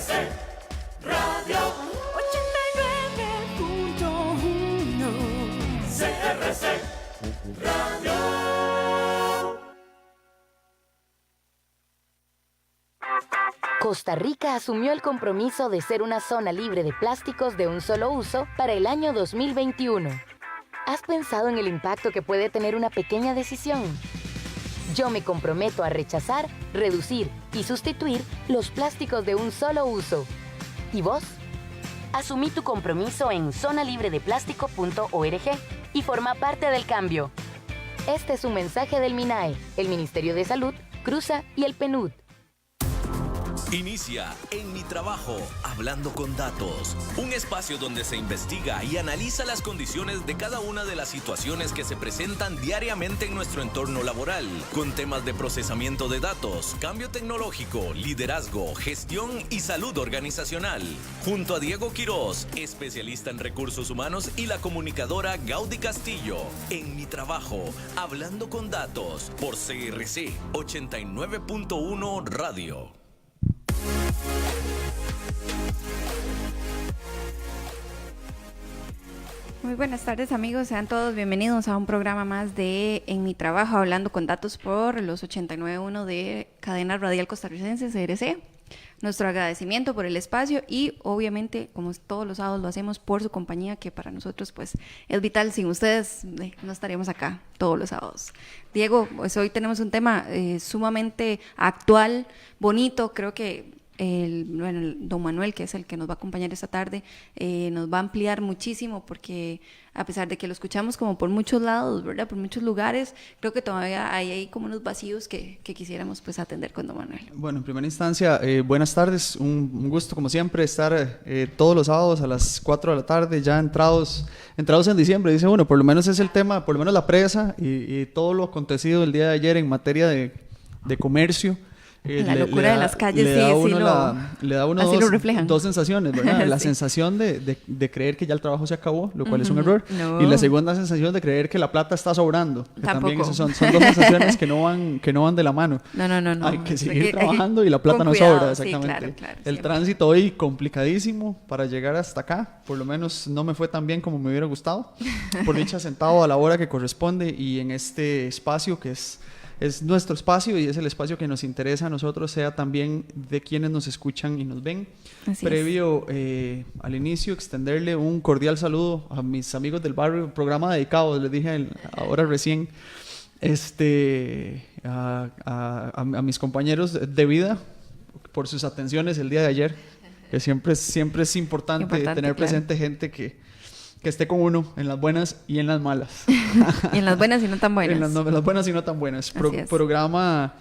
Radio 89.1 CRC Radio. Costa Rica asumió el compromiso de ser una zona libre de plásticos de un solo uso para el año 2021. ¿Has pensado en el impacto que puede tener una pequeña decisión? Yo me comprometo a rechazar, reducir y sustituir los plásticos de un solo uso. ¿Y vos? Asumí tu compromiso en zonalibredeplástico.org y forma parte del cambio. Este es un mensaje del MINAE, el Ministerio de Salud, CRUZA y el PNUD. Inicia En Mi Trabajo, Hablando con Datos, un espacio donde se investiga y analiza las condiciones de cada una de las situaciones que se presentan diariamente en nuestro entorno laboral, con temas de procesamiento de datos, cambio tecnológico, liderazgo, gestión y salud organizacional. Junto a Diego Quiroz, especialista en recursos humanos, y la comunicadora Gaudí Castillo. En Mi Trabajo, Hablando con Datos, por CRC 89.1 Radio. Muy buenas tardes, amigos, sean todos bienvenidos a un programa más de En Mi Trabajo, Hablando con Datos por los 89.1 de Cadena Radial Costarricense, CRC. Nuestro agradecimiento por el espacio y obviamente, como todos los sábados lo hacemos, por su compañía, que para nosotros pues es vital. Sin ustedes no estaríamos acá todos los sábados. Diego, pues hoy tenemos un tema sumamente actual, bonito. Creo que don Manuel, que es el que nos va a acompañar esta tarde, nos va a ampliar muchísimo, porque a pesar de que lo escuchamos como por muchos lados, ¿verdad?, por muchos lugares, creo que todavía hay como unos vacíos que quisiéramos pues atender con don Manuel. Bueno, en primera instancia, buenas tardes, un gusto como siempre estar todos los sábados a las 4 de la tarde, ya entrados en diciembre. Dice uno, por lo menos es el tema, por lo menos la presa y todo lo acontecido el día de ayer en materia de comercio. La locura de las calles, le da a uno dos sensaciones, ¿verdad? La sí. sensación de creer que ya el trabajo se acabó, lo cual es un error. No. Y la segunda sensación de creer que la plata está sobrando. Que Tampoco. también son dos sensaciones que no van de la mano. No. Hay que seguir trabajando y la plata no cuidado, sobra, exactamente. Sí, claro, el tránsito hoy complicadísimo para llegar hasta acá. Por lo menos no me fue tan bien como me hubiera gustado. Por dicha, sentado a la hora que corresponde y en este espacio que es nuestro espacio y es el espacio que nos interesa a nosotros, sea también de quienes nos escuchan y nos ven. Así Previo al inicio, extenderle un cordial saludo a mis amigos del barrio, programa dedicado, les dije ahora recién, a mis compañeros de vida por sus atenciones el día de ayer, que siempre es importante tener presente gente que esté con uno en las buenas y en las malas. Y en las buenas y no tan buenas. En las buenas y no tan buenas. Programa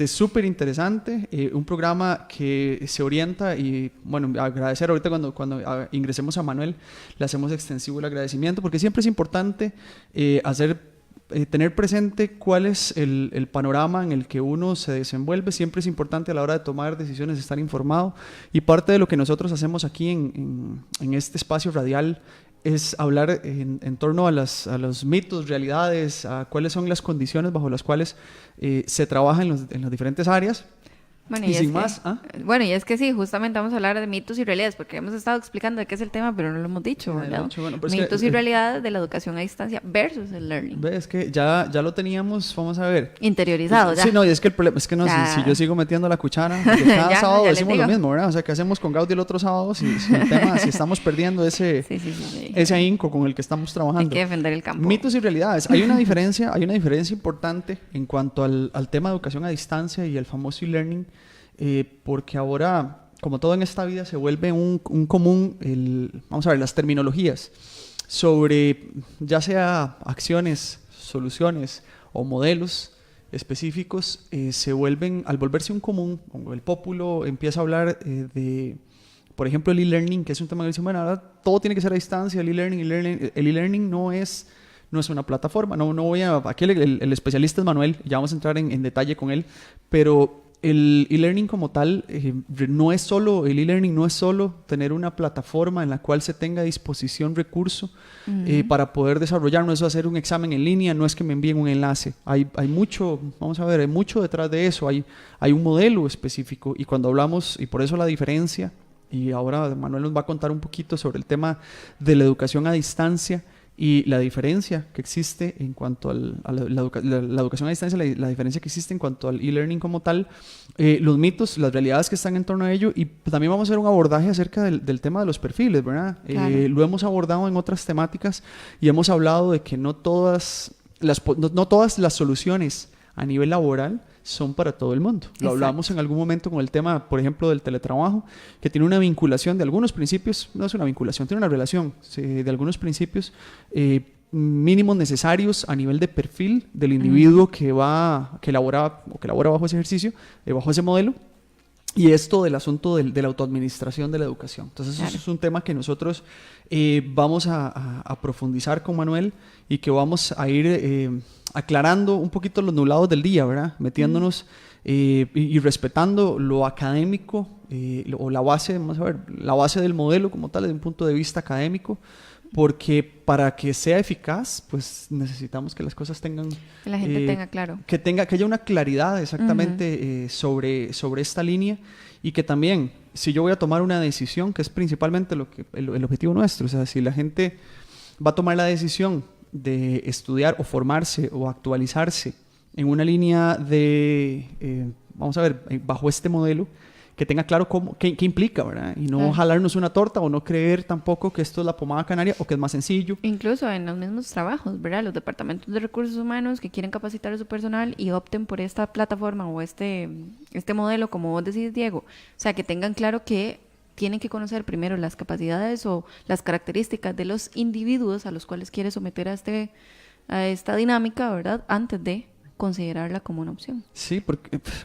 súper interesante, un programa que se orienta y, bueno, agradecer ahorita cuando ingresemos a Manuel, le hacemos extensivo el agradecimiento, porque siempre es importante tener presente cuál es el panorama en el que uno se desenvuelve. Siempre es importante a la hora de tomar decisiones estar informado, y parte de lo que nosotros hacemos aquí en este espacio radial es hablar en torno a los mitos, realidades, a cuáles son las condiciones bajo las cuales se trabaja en las diferentes áreas. Bueno, y sin más, Bueno, y es que sí, justamente vamos a hablar de mitos y realidades, porque hemos estado explicando de qué es el tema, pero no lo hemos dicho, ¿verdad? Mitos y realidades de la educación a distancia versus el learning. Es que ya lo teníamos, vamos a ver. Interiorizado, ya. Sí, no, y es que el problema es que si yo sigo metiendo la cuchara, cada sábado decimos lo mismo, ¿verdad? O sea, ¿qué hacemos con Gaudí el otro sábado si estamos perdiendo ese ahínco con el que estamos trabajando? Hay que defender el campo. Mitos y realidades. Hay una diferencia importante en cuanto al tema de educación a distancia y el famoso e-learning. Porque ahora, como todo en esta vida, se vuelve un común vamos a ver, las terminologías sobre ya sea acciones, soluciones o modelos específicos, al volverse un común, el pópulo empieza a hablar por ejemplo, el e-learning, que es un tema que dice, bueno, ahora todo tiene que ser a distancia. El e-learning no es una plataforma. No voy a... Aquí el especialista es Manuel, ya vamos a entrar en detalle con él, pero el e-learning como tal, no es solo, el e-learning no es solo tener una plataforma en la cual se tenga a disposición recurso para poder desarrollar, no es hacer un examen en línea, no es que me envíen un enlace. Hay mucho, vamos a ver, hay mucho detrás de eso, hay un modelo específico, y cuando hablamos, y por eso la diferencia, y ahora Manuel nos va a contar un poquito sobre el tema de la educación a distancia, y la diferencia que existe en cuanto a la educación a distancia, la diferencia que existe en cuanto al e-learning como tal, los mitos, las realidades que están en torno a ello, y también vamos a hacer un abordaje acerca del tema de los perfiles, ¿verdad? Claro. Lo hemos abordado en otras temáticas y hemos hablado de que no todas las soluciones a nivel laboral son para todo el mundo. Lo hablamos en algún momento con el tema, por ejemplo, del teletrabajo, que tiene una vinculación de algunos principios, no es una vinculación, tiene una relación de algunos principios mínimos necesarios a nivel de perfil del individuo que labora bajo ese ejercicio, bajo ese modelo. Y esto del asunto de la autoadministración de la educación. Entonces, claro, eso es un tema que nosotros vamos a profundizar con Manuel y que vamos a ir aclarando un poquito los nublados del día, ¿verdad? Metiéndonos y respetando lo académico o la base, vamos a ver, la base del modelo como tal desde un punto de vista académico, porque para que sea eficaz, pues necesitamos que las cosas tengan... Que la gente tenga claro. Que haya una claridad exactamente sobre esta línea, y que también, si yo voy a tomar una decisión, que es principalmente el objetivo nuestro, o sea, si la gente va a tomar la decisión de estudiar o formarse o actualizarse en una línea de, vamos a ver, bajo este modelo, que tenga claro qué implica, ¿verdad? Y no jalarnos una torta o no creer tampoco que esto es la pomada canaria o que es más sencillo. Incluso en los mismos trabajos, ¿verdad? Los departamentos de recursos humanos que quieren capacitar a su personal y opten por esta plataforma o este modelo, como vos decís, Diego. O sea, que tengan claro que tienen que conocer primero las capacidades o las características de los individuos a los cuales quiere someter a esta dinámica, ¿verdad? Antes de considerarla como una opción. Sí,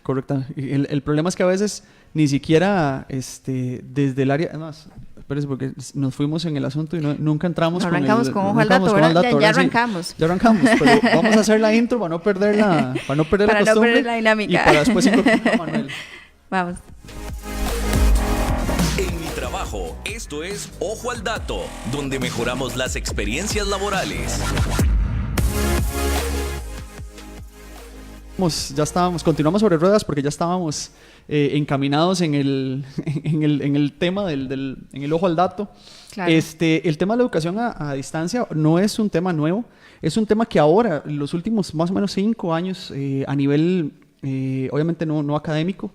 correcto. El problema es que a veces ni siquiera desde el área... Además, espérese, porque nos fuimos en el asunto y nunca entramos con ojo al dato, ¿verdad? Ya arrancamos. Sí, ya arrancamos, pero vamos a hacer la intro para no perder la costumbre. Para no perder la dinámica. Y para después incorporar a Manuel. Vamos. En mi trabajo, esto es Ojo al Dato, donde mejoramos las experiencias laborales. Continuamos sobre ruedas porque ya estábamos encaminados en el tema en el ojo al dato. Claro. El tema de la educación a distancia no es un tema nuevo, es un tema que ahora, los últimos más o menos 5 años, a nivel, obviamente no académico,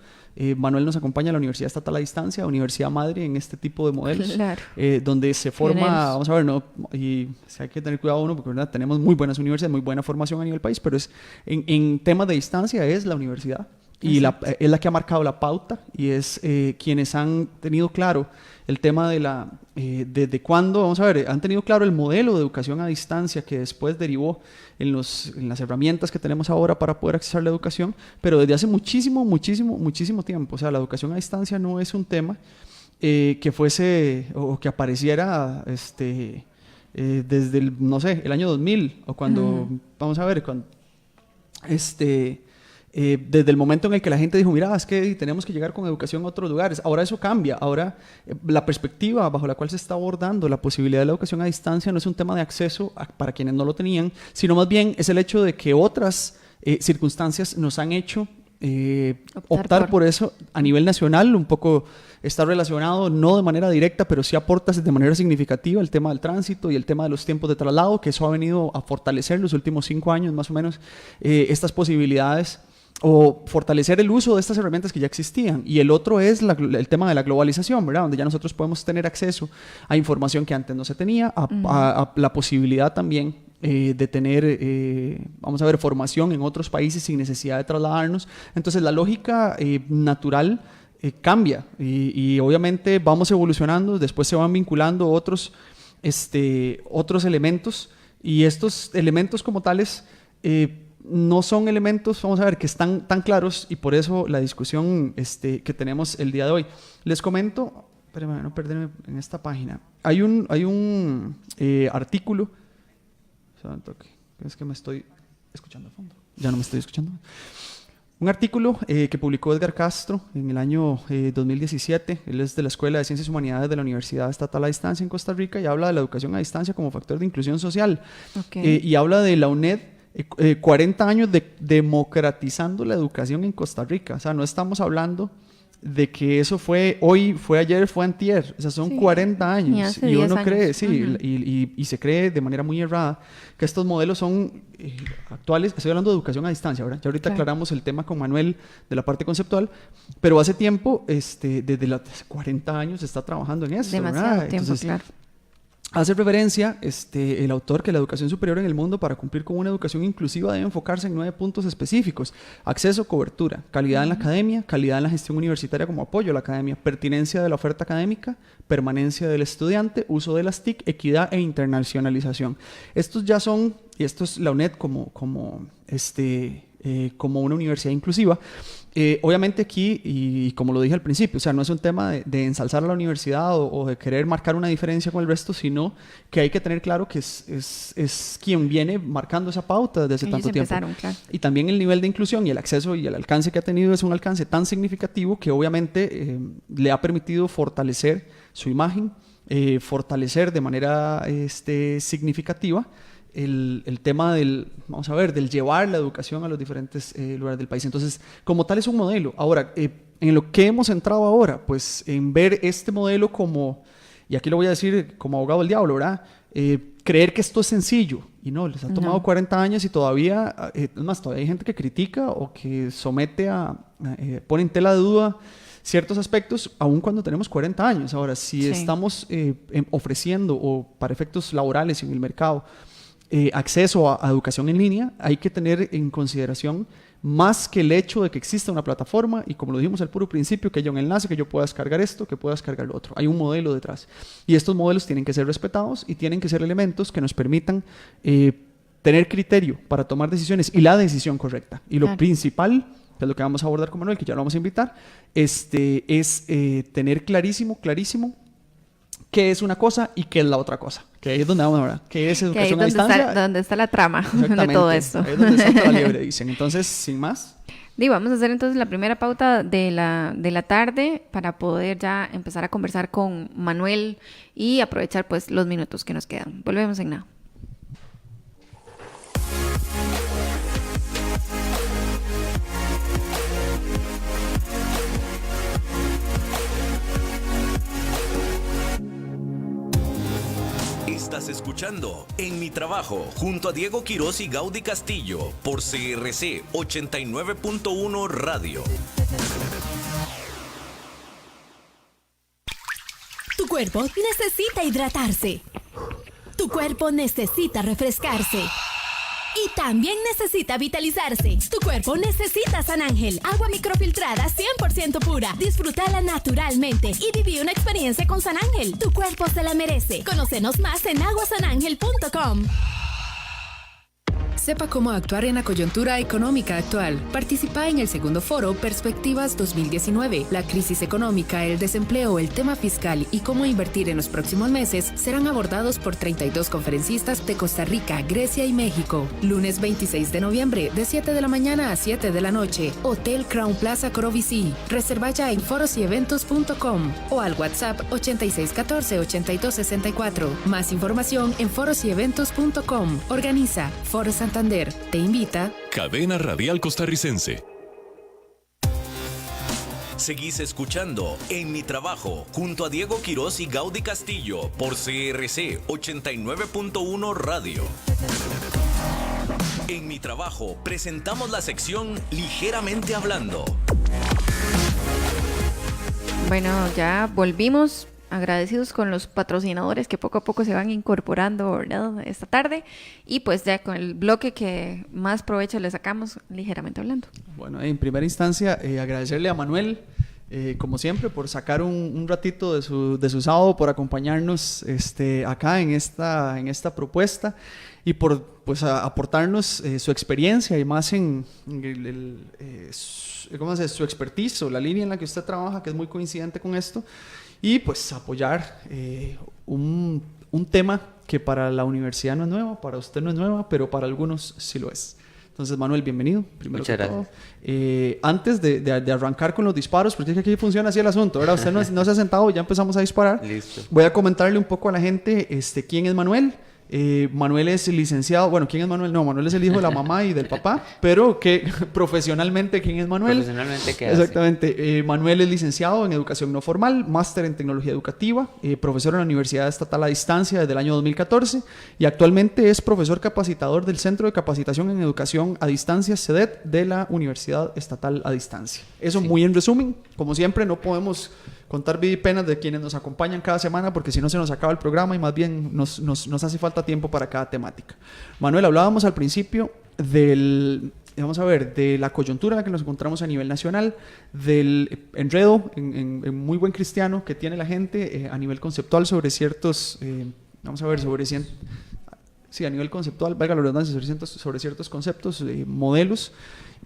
Manuel nos acompaña a la Universidad Estatal a Distancia, Universidad Madre, en este tipo de modelos, claro, donde se forma, vamos a ver, y hay que tener cuidado porque ¿verdad? Tenemos muy buenas universidades, muy buena formación a nivel país, pero en temas de distancia es la universidad, y es la que ha marcado la pauta, y es quienes han tenido claro el tema de cuándo, vamos a ver, han tenido claro el modelo de educación a distancia que después derivó en las herramientas que tenemos ahora para poder acceder a la educación, pero desde hace muchísimo tiempo. O sea, la educación a distancia no es un tema que fuese o que apareciera desde el año 2000 o cuando, vamos a ver, desde el momento en el que la gente dijo, mira, es que tenemos que llegar con educación a otros lugares. Ahora eso cambia. Ahora la perspectiva bajo la cual se está abordando la posibilidad de la educación a distancia no es un tema de acceso para quienes no lo tenían, sino más bien es el hecho de que otras circunstancias nos han hecho optar por eso a nivel nacional. Un poco está relacionado, no de manera directa, pero sí aporta de manera significativa el tema del tránsito y el tema de los tiempos de traslado, que eso ha venido a fortalecer los últimos 5 años más o menos estas posibilidades, o fortalecer el uso de estas herramientas que ya existían. Y el otro es el tema de la globalización, ¿verdad? Donde ya nosotros podemos tener acceso a información que antes no se tenía, a la posibilidad también de tener, vamos a ver, formación en otros países sin necesidad de trasladarnos. Entonces la lógica natural cambia y obviamente vamos evolucionando, después se van vinculando otros elementos, y estos elementos como tales no son elementos, vamos a ver, que están tan claros, y por eso la discusión que tenemos el día de hoy. Les comento, espérenme, no perderme en esta página. Hay un artículo. Es que me estoy escuchando a fondo. Ya no me estoy escuchando. un artículo que publicó Edgar Castro en el año 2017. Él es de la Escuela de Ciencias y Humanidades de la Universidad Estatal a Distancia en Costa Rica y habla de la educación a distancia como factor de inclusión social. Y habla de la UNED, 40 años democratizando la educación en Costa Rica. O sea, no estamos hablando de que eso fue hoy, fue ayer, fue antier. O sea, son 40 años. Y uno cree, y se cree de manera muy errada que estos modelos son actuales. Estoy hablando de educación a distancia, ¿verdad? Ya ahorita aclaramos el tema con Manuel de la parte conceptual, pero hace tiempo, desde los 40 años se está trabajando en eso. Demasiado ¿verdad? tiempo, entonces, claro. Hace referencia el autor que la educación superior en el mundo para cumplir con una educación inclusiva debe enfocarse en 9 puntos específicos: acceso, cobertura, calidad en la academia, calidad en la gestión universitaria como apoyo a la academia, pertinencia de la oferta académica, permanencia del estudiante, uso de las TIC, equidad e internacionalización. Estos ya son, y esto es la UNED como una universidad inclusiva. Obviamente aquí, y como lo dije al principio, o sea, no es un tema de ensalzar a la universidad o de querer marcar una diferencia con el resto, sino que hay que tener claro que es quien viene marcando esa pauta desde hace tanto tiempo. Claro. Y también el nivel de inclusión y el acceso y el alcance que ha tenido es un alcance tan significativo que obviamente le ha permitido fortalecer su imagen, fortalecer de manera significativa el tema del llevar la educación a los diferentes lugares del país. Entonces, como tal es un modelo. Ahora, en lo que hemos entrado ahora, pues en ver este modelo como, y aquí lo voy a decir como abogado del diablo, ¿verdad? Creer que esto es sencillo, y no, les ha tomado 40 años y todavía, es más, todavía hay gente que critica o que somete pone en tela de duda ciertos aspectos, aun cuando tenemos 40 años. Ahora, si estamos ofreciendo, o para efectos laborales en el mercado, acceso a educación en línea, hay que tener en consideración más que el hecho de que exista una plataforma y, como lo dijimos al puro principio, que haya un enlace, que yo pueda descargar esto, que pueda descargar lo otro. Hay un modelo detrás y estos modelos tienen que ser respetados y tienen que ser elementos que nos permitan tener criterio para tomar decisiones y la decisión correcta. Y lo principal, que es lo que vamos a abordar con Manuel, que ya lo vamos a invitar, es tener clarísimo qué es una cosa y qué es la otra cosa. Que ahí es donde vamos ahora. ¿Qué es educación a distancia? Donde está la trama de todo esto. Ahí es donde salta la liebre, dicen. Entonces, sin más. Vamos a hacer entonces la primera pauta de la tarde para poder ya empezar a conversar con Manuel y aprovechar pues los minutos que nos quedan. Volvemos en nada. Estás escuchando En Mi Trabajo junto a Diego Quiroz y Gaudí Castillo por CRC 89.1 Radio. Tu cuerpo necesita hidratarse. Tu cuerpo necesita refrescarse. Y también necesita vitalizarse. Tu cuerpo necesita San Ángel, agua microfiltrada 100% pura. Disfrútala naturalmente y viví una experiencia con San Ángel. Tu cuerpo se la merece. Conócenos más en aguasanangel.com. Sepa cómo actuar en la coyuntura económica actual. Participa en el segundo foro Perspectivas 2019. La crisis económica, el desempleo, el tema fiscal y cómo invertir en los próximos meses serán abordados por 32 conferencistas de Costa Rica, Grecia y México. Lunes 26 de noviembre, de 7 de la mañana a 7 de la noche. Hotel Crown Plaza Corovicí. Reserva ya en foroseventos.com o al WhatsApp 8614-8264. Más información en foroseventos.com. Organiza Foro Santander. Te invita Cadena Radial Costarricense. Seguís escuchando En Mi Trabajo junto a Diego Quiroz y Gaudí Castillo por CRC 89.1 Radio. En Mi Trabajo presentamos la sección Ligeramente Hablando. Bueno, ya volvimos. Agradecidos con los patrocinadores que poco a poco se van incorporando, ¿verdad?, esta tarde, y pues ya con el bloque que más provecho le sacamos, Ligeramente Hablando. Bueno, en primera instancia agradecerle a Manuel, como siempre, por sacar un ratito de su sábado, por acompañarnos acá en esta propuesta y por pues aportarnos su experiencia y más en su expertise o la línea en la que usted trabaja, que es muy coincidente con esto. Y pues apoyar un tema que para la universidad no es nuevo, para usted no es nuevo, pero para algunos sí lo es. Entonces, Manuel, bienvenido. Muchas gracias. Antes de arrancar con los disparos, porque es que aquí funciona así el asunto, ¿verdad? Usted no se ha sentado, ya empezamos a disparar. Listo. Voy a comentarle un poco a la gente quién es Manuel. Manuel es licenciado. Bueno, ¿quién es Manuel? No, Manuel es el hijo de la mamá y del papá. Pero que profesionalmente, ¿quién es Manuel? Profesionalmente, ¿qué hace? Exactamente. Manuel es licenciado en educación no formal, máster en tecnología educativa, profesor en la Universidad Estatal a Distancia desde el año 2014 y actualmente es profesor capacitador del Centro de Capacitación en Educación a Distancia, CEDET, de la Universidad Estatal a Distancia. Eso muy en resumen. Como siempre, no podemos contar vida y penas de quienes nos acompañan cada semana porque si no se nos acaba el programa y más bien nos hace falta tiempo para cada temática. Manuel, hablábamos al principio de la coyuntura en la que nos encontramos a nivel nacional, del enredo en muy buen cristiano que tiene la gente a nivel conceptual sobre ciertos, a nivel conceptual, valga la redundancia, sobre ciertos conceptos, modelos.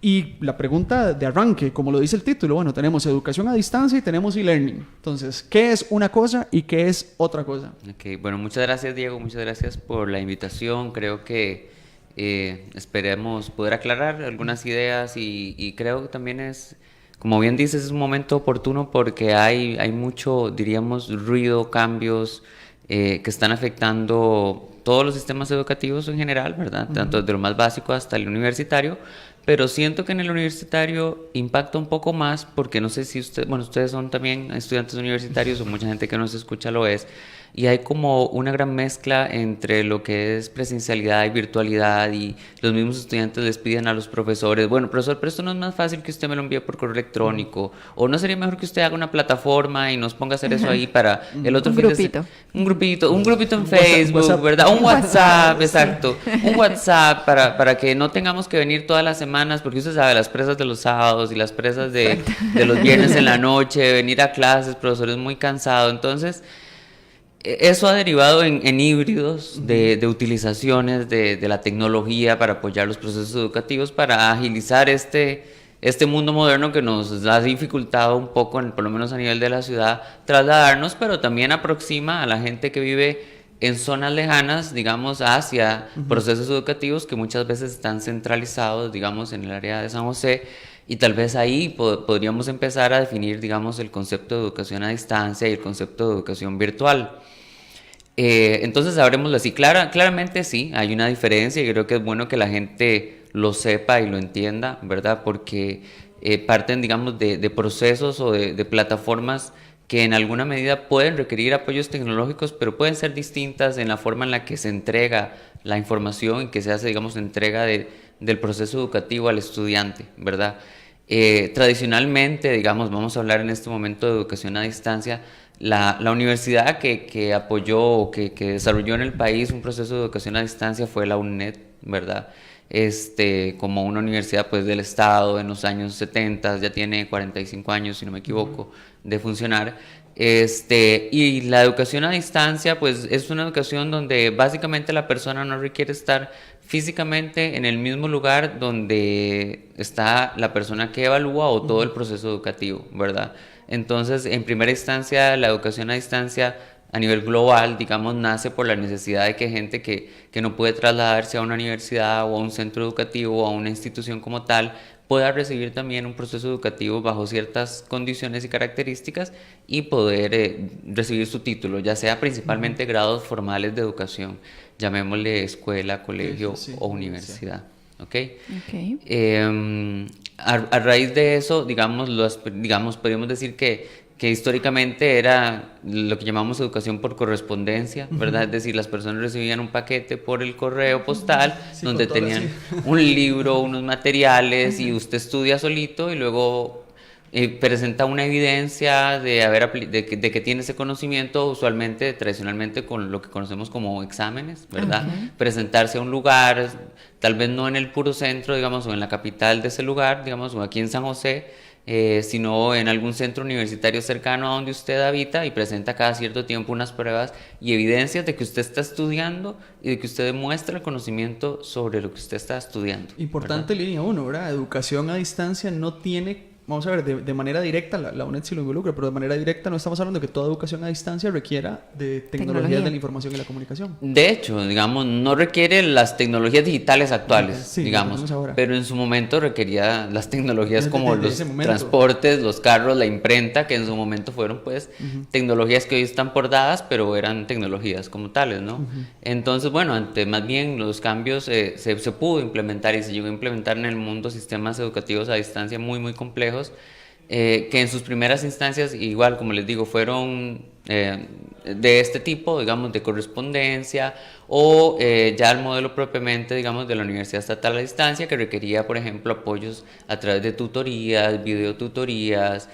Y la pregunta de arranque, como lo dice el título, bueno, tenemos educación a distancia y tenemos e-learning. Entonces, ¿qué es una cosa y qué es otra cosa? Okay. Bueno, muchas gracias, Diego, muchas gracias por la invitación. Creo que esperemos poder aclarar algunas ideas y creo que también es, como bien dices, es un momento oportuno porque hay mucho, diríamos, ruido, cambios que están afectando todos los sistemas educativos en general, ¿verdad? Tanto desde lo más básico hasta el universitario. Pero siento que en el universitario impacta un poco más porque no sé si ustedes son también estudiantes universitarios o mucha gente que nos escucha lo es, y hay como una gran mezcla entre lo que es presencialidad y virtualidad y los mismos estudiantes les piden a los profesores, bueno, profesor, pero esto no es más fácil que usted me lo envíe por correo electrónico o no sería mejor que usted haga una plataforma y nos ponga a hacer eso ahí para el otro fin de semana. Un grupito en Facebook, WhatsApp. ¿Verdad? Un WhatsApp, exacto. Un WhatsApp para que no tengamos que venir todas las semanas, porque usted sabe, las presas de los sábados y las presas de los viernes en la noche, venir a clases, profesor es muy cansado, entonces eso ha derivado en híbridos de utilizaciones de la tecnología para apoyar los procesos educativos, para agilizar este mundo moderno que nos ha dificultado un poco, por lo menos a nivel de la ciudad, trasladarnos, pero también aproxima a la gente que vive en zonas lejanas, digamos, hacia procesos educativos que muchas veces están centralizados, digamos, en el área de San José, y tal vez ahí podríamos empezar a definir, digamos, el concepto de educación a distancia y el concepto de educación virtual. Entonces, sabrémoslo así. Claramente sí, hay una diferencia y creo que es bueno que la gente lo sepa y lo entienda, ¿verdad? Porque parten, digamos, de procesos o de plataformas que en alguna medida pueden requerir apoyos tecnológicos, pero pueden ser distintas en la forma en la que se entrega la información y que se hace, digamos, entrega del proceso educativo al estudiante, ¿verdad? Tradicionalmente, digamos, vamos a hablar en este momento de educación a distancia, la universidad que apoyó o que desarrolló en el país un proceso de educación a distancia fue la UNED, ¿verdad? Como una universidad pues del Estado en los años 70, ya tiene 45 años, si no me equivoco, de funcionar. Y la educación a distancia pues es una educación donde básicamente la persona no requiere estar físicamente en el mismo lugar donde está la persona que evalúa o todo el proceso educativo, ¿verdad? Entonces, en primera instancia, la educación a distancia a nivel global, digamos, nace por la necesidad de que gente que no puede trasladarse a una universidad o a un centro educativo o a una institución como tal, pueda recibir también un proceso educativo bajo ciertas condiciones y características y poder recibir su título, ya sea principalmente grados formales de educación, llamémosle escuela, colegio o universidad. ¿Okay? A raíz de eso, digamos, podríamos decir que históricamente era lo que llamamos educación por correspondencia, ¿verdad? Es decir, las personas recibían un paquete por el correo postal, donde tenían un libro, unos materiales, y usted estudia solito y luego presenta una evidencia de que tiene ese conocimiento, usualmente, tradicionalmente, con lo que conocemos como exámenes, ¿verdad? Presentarse a un lugar, tal vez no en el puro centro, digamos, o en la capital de ese lugar, digamos, o aquí en San José, sino en algún centro universitario cercano a donde usted habita, y presenta cada cierto tiempo unas pruebas y evidencias de que usted está estudiando y de que usted demuestra el conocimiento sobre lo que usted está estudiando. Importante, ¿verdad? Línea 1, ¿verdad? Educación a distancia no tiene vamos a ver, de manera directa, la UNED sí lo involucra, pero de manera directa no estamos hablando de que toda educación a distancia requiera de tecnologías de la información y la comunicación. De hecho, digamos, no requiere las tecnologías digitales actuales, sí, digamos, pero en su momento requería las tecnologías como los transportes, los carros, la imprenta, que en su momento fueron pues tecnologías que hoy están por dadas, pero eran tecnologías como tales, ¿no? Entonces, bueno, ante más bien los cambios se pudo implementar y se llegó a implementar en el mundo sistemas educativos a distancia muy complejos, que en sus primeras instancias, igual como les digo, fueron de este tipo, digamos, de correspondencia, o ya el modelo propiamente, digamos, de la Universidad Estatal a Distancia, que requería, por ejemplo, apoyos a través de tutorías, videotutorías,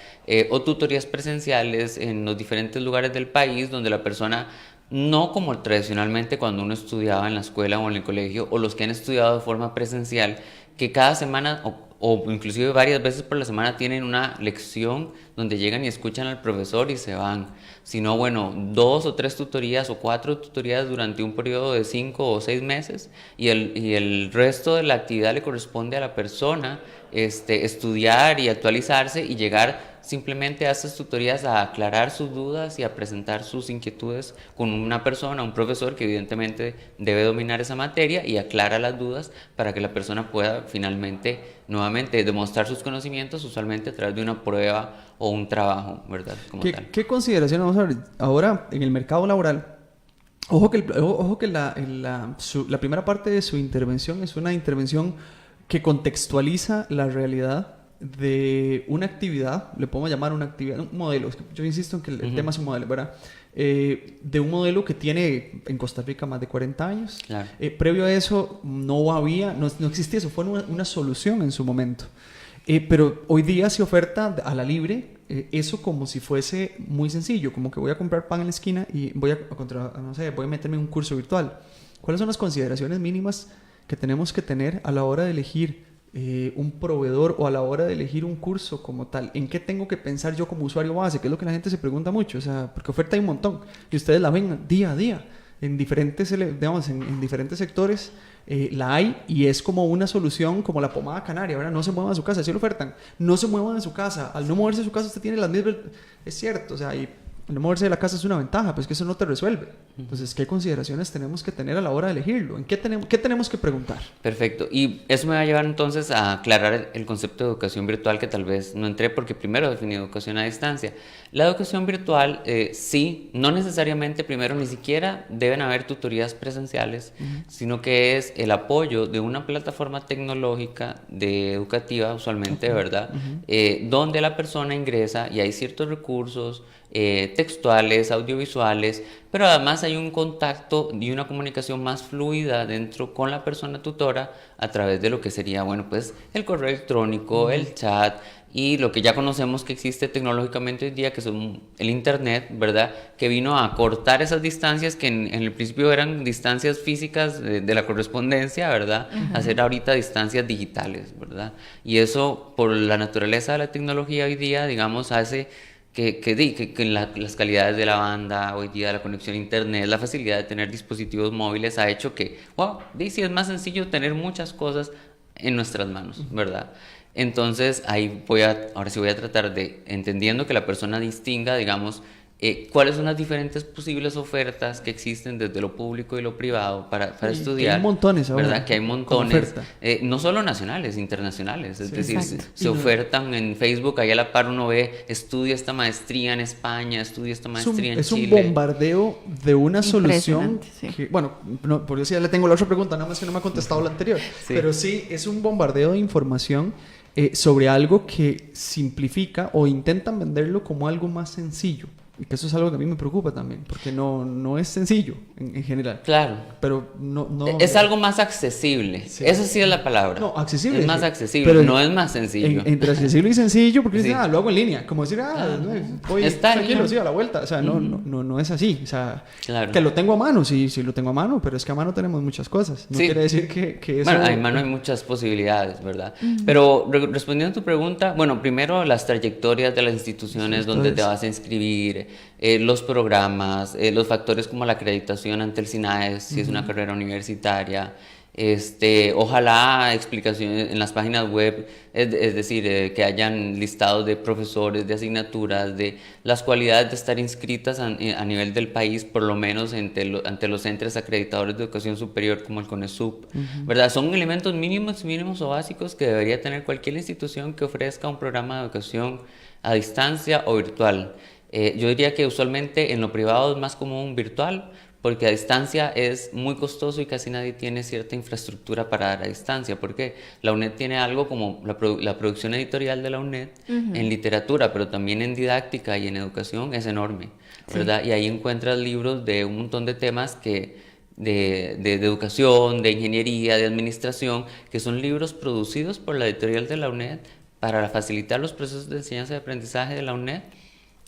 o tutorías presenciales en los diferentes lugares del país, donde la persona, no como tradicionalmente cuando uno estudiaba en la escuela o en el colegio, o los que han estudiado de forma presencial, que cada semana o inclusive varias veces por la semana tienen una lección donde llegan y escuchan al profesor y se van, sino bueno, 2 o 3 tutorías o 4 tutorías durante un periodo de 5 o 6 meses, y el resto de la actividad le corresponde a la persona estudiar y actualizarse y llegar simplemente a estas tutorías a aclarar sus dudas y a presentar sus inquietudes con una persona, un profesor que evidentemente debe dominar esa materia y aclara las dudas para que la persona pueda finalmente nuevamente demostrar sus conocimientos, usualmente a través de una prueba o un trabajo, ¿verdad? ¿Qué consideración vamos a ver ahora en el mercado laboral? Ojo que la primera parte de su intervención es una intervención que contextualiza la realidad de una actividad, le podemos llamar una actividad, un modelo, yo insisto en que el tema es un modelo, ¿verdad? De un modelo que tiene en Costa Rica más de 40 años. Claro. Previo a eso no existía eso, fue una solución en su momento. Pero hoy día se oferta a la libre eso como si fuese muy sencillo, como que voy a comprar pan en la esquina y voy a meterme en un curso virtual. ¿Cuáles son las consideraciones mínimas que tenemos que tener a la hora de elegir un proveedor o a la hora de elegir un curso como tal? ¿En qué tengo que pensar yo como usuario base? Que es lo que la gente se pregunta mucho, o sea, porque oferta hay un montón y ustedes la ven día a día en diferentes, digamos, en diferentes sectores. La hay y es como una solución como la pomada canaria, ¿verdad? No se muevan de su casa, así lo ofertan, no se muevan de su casa, al no moverse de su casa usted tiene las mismas, es cierto, o sea, y el moverse de la casa es una ventaja, pero es que eso no te resuelve. Entonces, ¿qué consideraciones tenemos que tener a la hora de elegirlo? ¿Qué tenemos que preguntar? Perfecto. Y eso me va a llevar entonces a aclarar el concepto de educación virtual, que tal vez no entré porque primero definí educación a distancia. La educación virtual, sí, no necesariamente primero, ni siquiera deben haber tutorías presenciales, sino que es el apoyo de una plataforma tecnológica educativa, usualmente, ¿verdad? Donde la persona ingresa y hay ciertos recursos textuales, audiovisuales, pero además hay un contacto y una comunicación más fluida dentro con la persona tutora a través de lo que sería, bueno, pues el correo electrónico, el chat y lo que ya conocemos que existe tecnológicamente hoy día, que son el internet, ¿verdad? Que vino a cortar esas distancias que en el principio eran distancias físicas de la correspondencia, ¿verdad? A ser ahorita distancias digitales, ¿verdad? Y eso, por la naturaleza de la tecnología hoy día, digamos, hace que las calidades de la banda, hoy día la conexión a internet, la facilidad de tener dispositivos móviles ha hecho que, sí es más sencillo tener muchas cosas en nuestras manos, ¿verdad? Entonces ahora sí voy a tratar de, entendiendo que la persona distinga, digamos, cuáles son las diferentes posibles ofertas que existen desde lo público y lo privado para estudiar. Que hay montones ahora, ¿verdad? Que hay montones, no solo nacionales, internacionales. Es decir, se ofertan en Facebook, ahí a la par uno ve, estudia esta maestría en España, estudia esta maestría en Chile. Es un bombardeo de una solución que, bueno, por eso ya le tengo la otra pregunta, nada más que no me ha contestado la anterior. Pero sí, es un bombardeo de información sobre algo que simplifica o intentan venderlo como algo más sencillo. Y que eso es algo que a mí me preocupa también, porque no es sencillo en general. Claro. Pero no es algo más accesible. Sí. Esa sí es la palabra. No, accesible. Es más accesible, pero no es más sencillo. Entre accesible y sencillo, porque dices, lo hago en línea. Como decir, voy tranquilo, sí, a la vuelta. O sea, no es así. O sea, que lo tengo a mano, sí lo tengo a mano, pero es que a mano tenemos muchas cosas. No quiere decir que eso... Bueno, a mano hay muchas posibilidades, ¿verdad? Pero respondiendo a tu pregunta, bueno, primero las trayectorias de las instituciones donde te vas a inscribir, los programas, los factores como la acreditación ante el SINAES, si es una carrera universitaria, Ojalá explicaciones en las páginas web, es decir, que hayan listados de profesores, de asignaturas, de las cualidades de estar inscritas a nivel del país, por lo menos ante los entes acreditadores de educación superior como el CONESUP, ¿verdad? Son elementos mínimos o básicos que debería tener cualquier institución que ofrezca un programa de educación a distancia o virtual. Yo diría que usualmente en lo privado es más común virtual, porque a distancia es muy costoso y casi nadie tiene cierta infraestructura para dar a distancia, porque la UNED tiene algo como la producción editorial de la UNED en literatura, pero también en didáctica y en educación es enorme, ¿verdad? Sí. Y ahí encuentras libros de un montón de temas de educación, de ingeniería, de administración, que son libros producidos por la editorial de la UNED para facilitar los procesos de enseñanza y aprendizaje de la UNED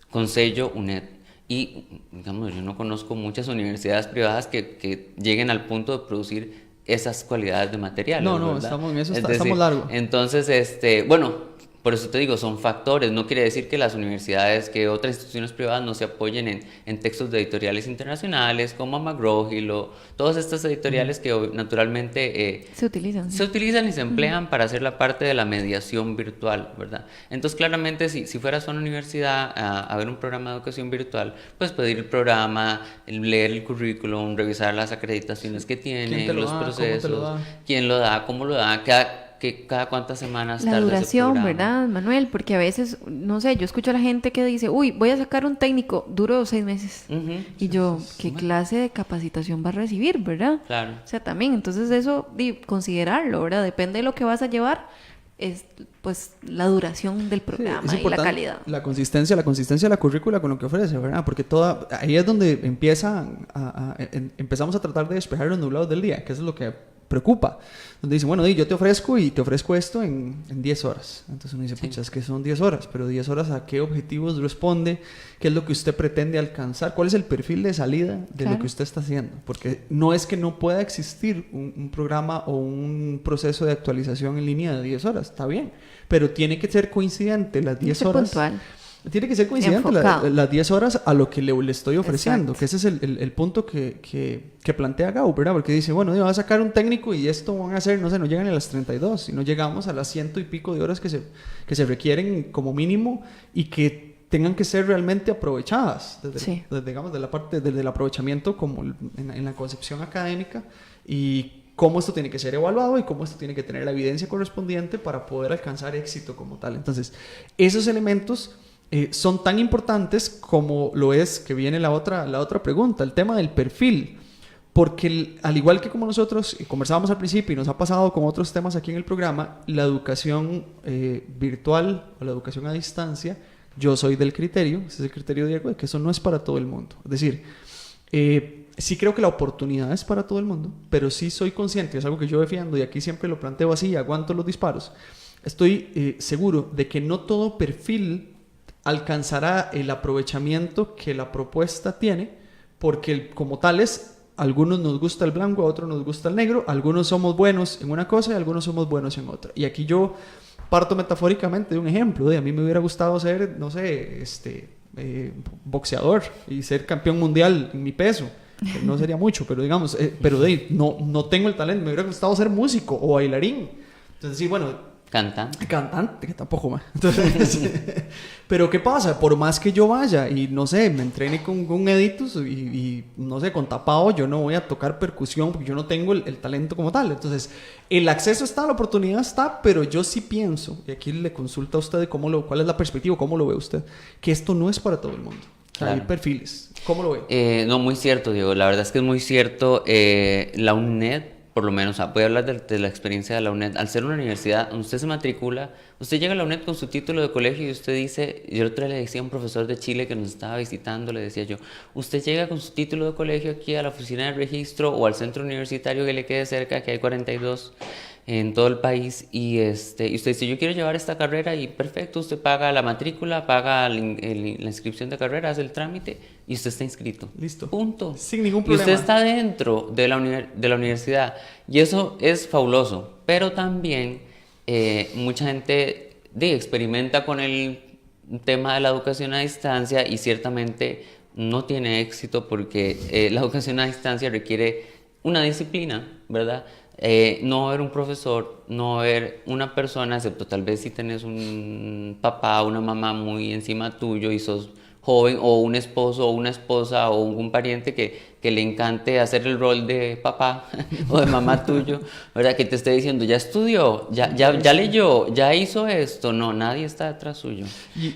con sello UNED. Y, digamos, yo no conozco muchas universidades privadas que lleguen al punto de producir esas cualidades de materiales. No, ¿verdad? Estamos en eso, estamos largo. Entonces, bueno, por eso te digo, son factores. No quiere decir que las universidades, que otras instituciones privadas no se apoyen en textos de editoriales internacionales como McGraw-Hill o todas estas editoriales que naturalmente se utilizan y se emplean para hacer la parte de la mediación virtual, ¿verdad? Entonces, claramente, si fueras a una universidad a ver un programa de educación virtual, pues pedir el programa, leer el currículum, revisar las acreditaciones que tienen, los procesos, quién lo da, cómo lo da, cada cuántas semanas la duración, ¿verdad, Manuel? Porque a veces, no sé, yo escucho a la gente que dice, uy, voy a sacar un técnico, duró 6 meses. Y yo, ¿qué clase de capacitación va a recibir, verdad? Claro. O sea, también, entonces eso, considerarlo, ¿verdad? Depende de lo que vas a llevar, es pues la duración del programa y la calidad. La consistencia de la currícula con lo que ofrece, ¿verdad? Porque ahí es donde empezamos a tratar de despejar los nublados del día, que eso es lo que preocupa. Donde dicen, bueno, yo te ofrezco esto en 10 horas. Entonces uno dice, pucha, es que son 10 horas, pero 10 horas ¿a qué objetivos responde? ¿Qué es lo que usted pretende alcanzar? ¿Cuál es el perfil de salida de lo que usted está haciendo? Porque no es que no pueda existir un programa o un proceso de actualización en línea de 10 horas, está bien, pero tiene que ser coincidente las 10 horas. Puntual. Tiene que ser coincidente las 10 horas a lo que le estoy ofreciendo. Exacto. Que ese es el punto que plantea Gau, ¿verdad? Porque dice, bueno, va a sacar un técnico y esto van a hacer, no sé, no llegan a las 32 y no llegamos a las 100 y pico de horas que se requieren como mínimo y que tengan que ser realmente aprovechadas desde la parte del aprovechamiento como en la concepción académica, y cómo esto tiene que ser evaluado y cómo esto tiene que tener la evidencia correspondiente para poder alcanzar éxito como tal. Entonces, esos elementos son tan importantes como lo es, que viene la otra pregunta, el tema del perfil. Porque al igual que como nosotros conversábamos al principio y nos ha pasado con otros temas aquí en el programa, la educación virtual o la educación a distancia, yo soy del criterio, ese es el criterio de Diego, de que eso no es para todo el mundo. Es decir, sí creo que la oportunidad es para todo el mundo, pero sí soy consciente, es algo que yo defiendo y aquí siempre lo planteo así, aguanto los disparos. Estoy seguro de que no todo perfil alcanzará el aprovechamiento que la propuesta tiene, porque como tales, a algunos nos gusta el blanco, a otros nos gusta el negro, algunos somos buenos en una cosa y algunos somos buenos en otra. Y aquí yo parto metafóricamente de un ejemplo, a mí me hubiera gustado ser, no sé, boxeador y ser campeón mundial en mi peso. No sería mucho, pero digamos, no tengo el talento, me hubiera gustado ser músico o bailarín. Entonces, sí, bueno... Cantante, que tampoco más. Entonces, pero ¿qué pasa? Por más que yo vaya y, no sé, me entrene con Editus y no sé, con tapado, yo no voy a tocar percusión porque yo no tengo el talento como tal. Entonces, el acceso está, la oportunidad está, pero yo sí pienso, y aquí le consulta a usted cuál es la perspectiva, cómo lo ve usted, que esto no es para todo el mundo. Claro. Hay perfiles. ¿Cómo lo ve? No, muy cierto, Diego. La verdad es que es muy cierto. La UNED, por lo menos, voy a hablar de la experiencia de la UNED. Al ser una universidad, usted se matricula, usted llega a la UNED con su título de colegio y usted dice, yo otra vez le decía a un profesor de Chile que nos estaba visitando, le decía yo, usted llega con su título de colegio aquí a la oficina de registro o al centro universitario que le quede cerca, que hay 42 en todo el país, y usted dice, yo quiero llevar esta carrera, y perfecto, usted paga la matrícula, paga la inscripción de carrera, hace el trámite y usted está inscrito. Listo. Punto. Sin ningún problema. Y usted está dentro de la universidad, y eso es fabuloso, pero también mucha gente experimenta con el tema de la educación a distancia y ciertamente no tiene éxito porque la educación a distancia requiere una disciplina, ¿verdad? no va a haber un profesor, no va a haber una persona, excepto tal vez si tenés un papá o una mamá muy encima tuyo y sos joven, o un esposo o una esposa o un pariente que le encante hacer el rol de papá o de mamá tuyo, ¿verdad? Que te esté diciendo, ya estudió, ya leyó, ya hizo esto. No, nadie está detrás suyo.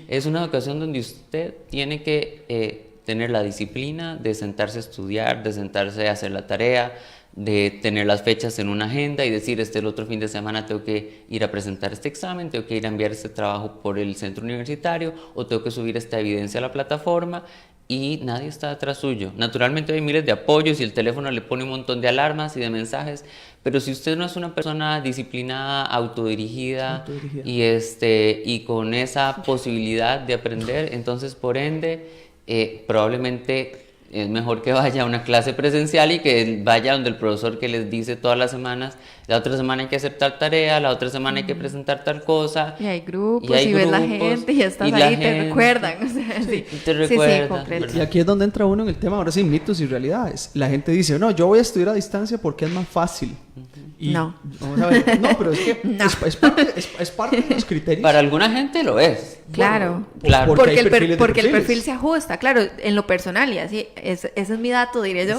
Es una educación donde usted tiene que tener la disciplina de sentarse a estudiar, de sentarse a hacer la tarea, de tener las fechas en una agenda y decir, el otro fin de semana tengo que ir a presentar este examen, tengo que ir a enviar este trabajo por el centro universitario, o tengo que subir esta evidencia a la plataforma, y nadie está detrás suyo. Naturalmente hay miles de apoyos y el teléfono le pone un montón de alarmas y de mensajes, pero si usted no es una persona disciplinada, autodirigida. Y con esa posibilidad de aprender, entonces por ende probablemente es mejor que vaya a una clase presencial y que vaya donde el profesor que les dice todas las semanas, la otra semana hay que hacer tal tarea, la otra semana hay que presentar tal cosa. Y hay grupos, y ves la gente, y estás ahí, te recuerdan. O sea, sí, te recuerdan. Y aquí es donde entra uno en el tema, ahora sí, mitos y realidades. La gente dice, no, yo voy a estudiar a distancia porque es más fácil. Y no. Vamos a ver, no, pero es que no. es parte de los criterios. Para alguna gente lo es. Claro, bueno, claro. Porque el perfil se ajusta, claro, en lo personal, y así, ese es mi dato, diré yo.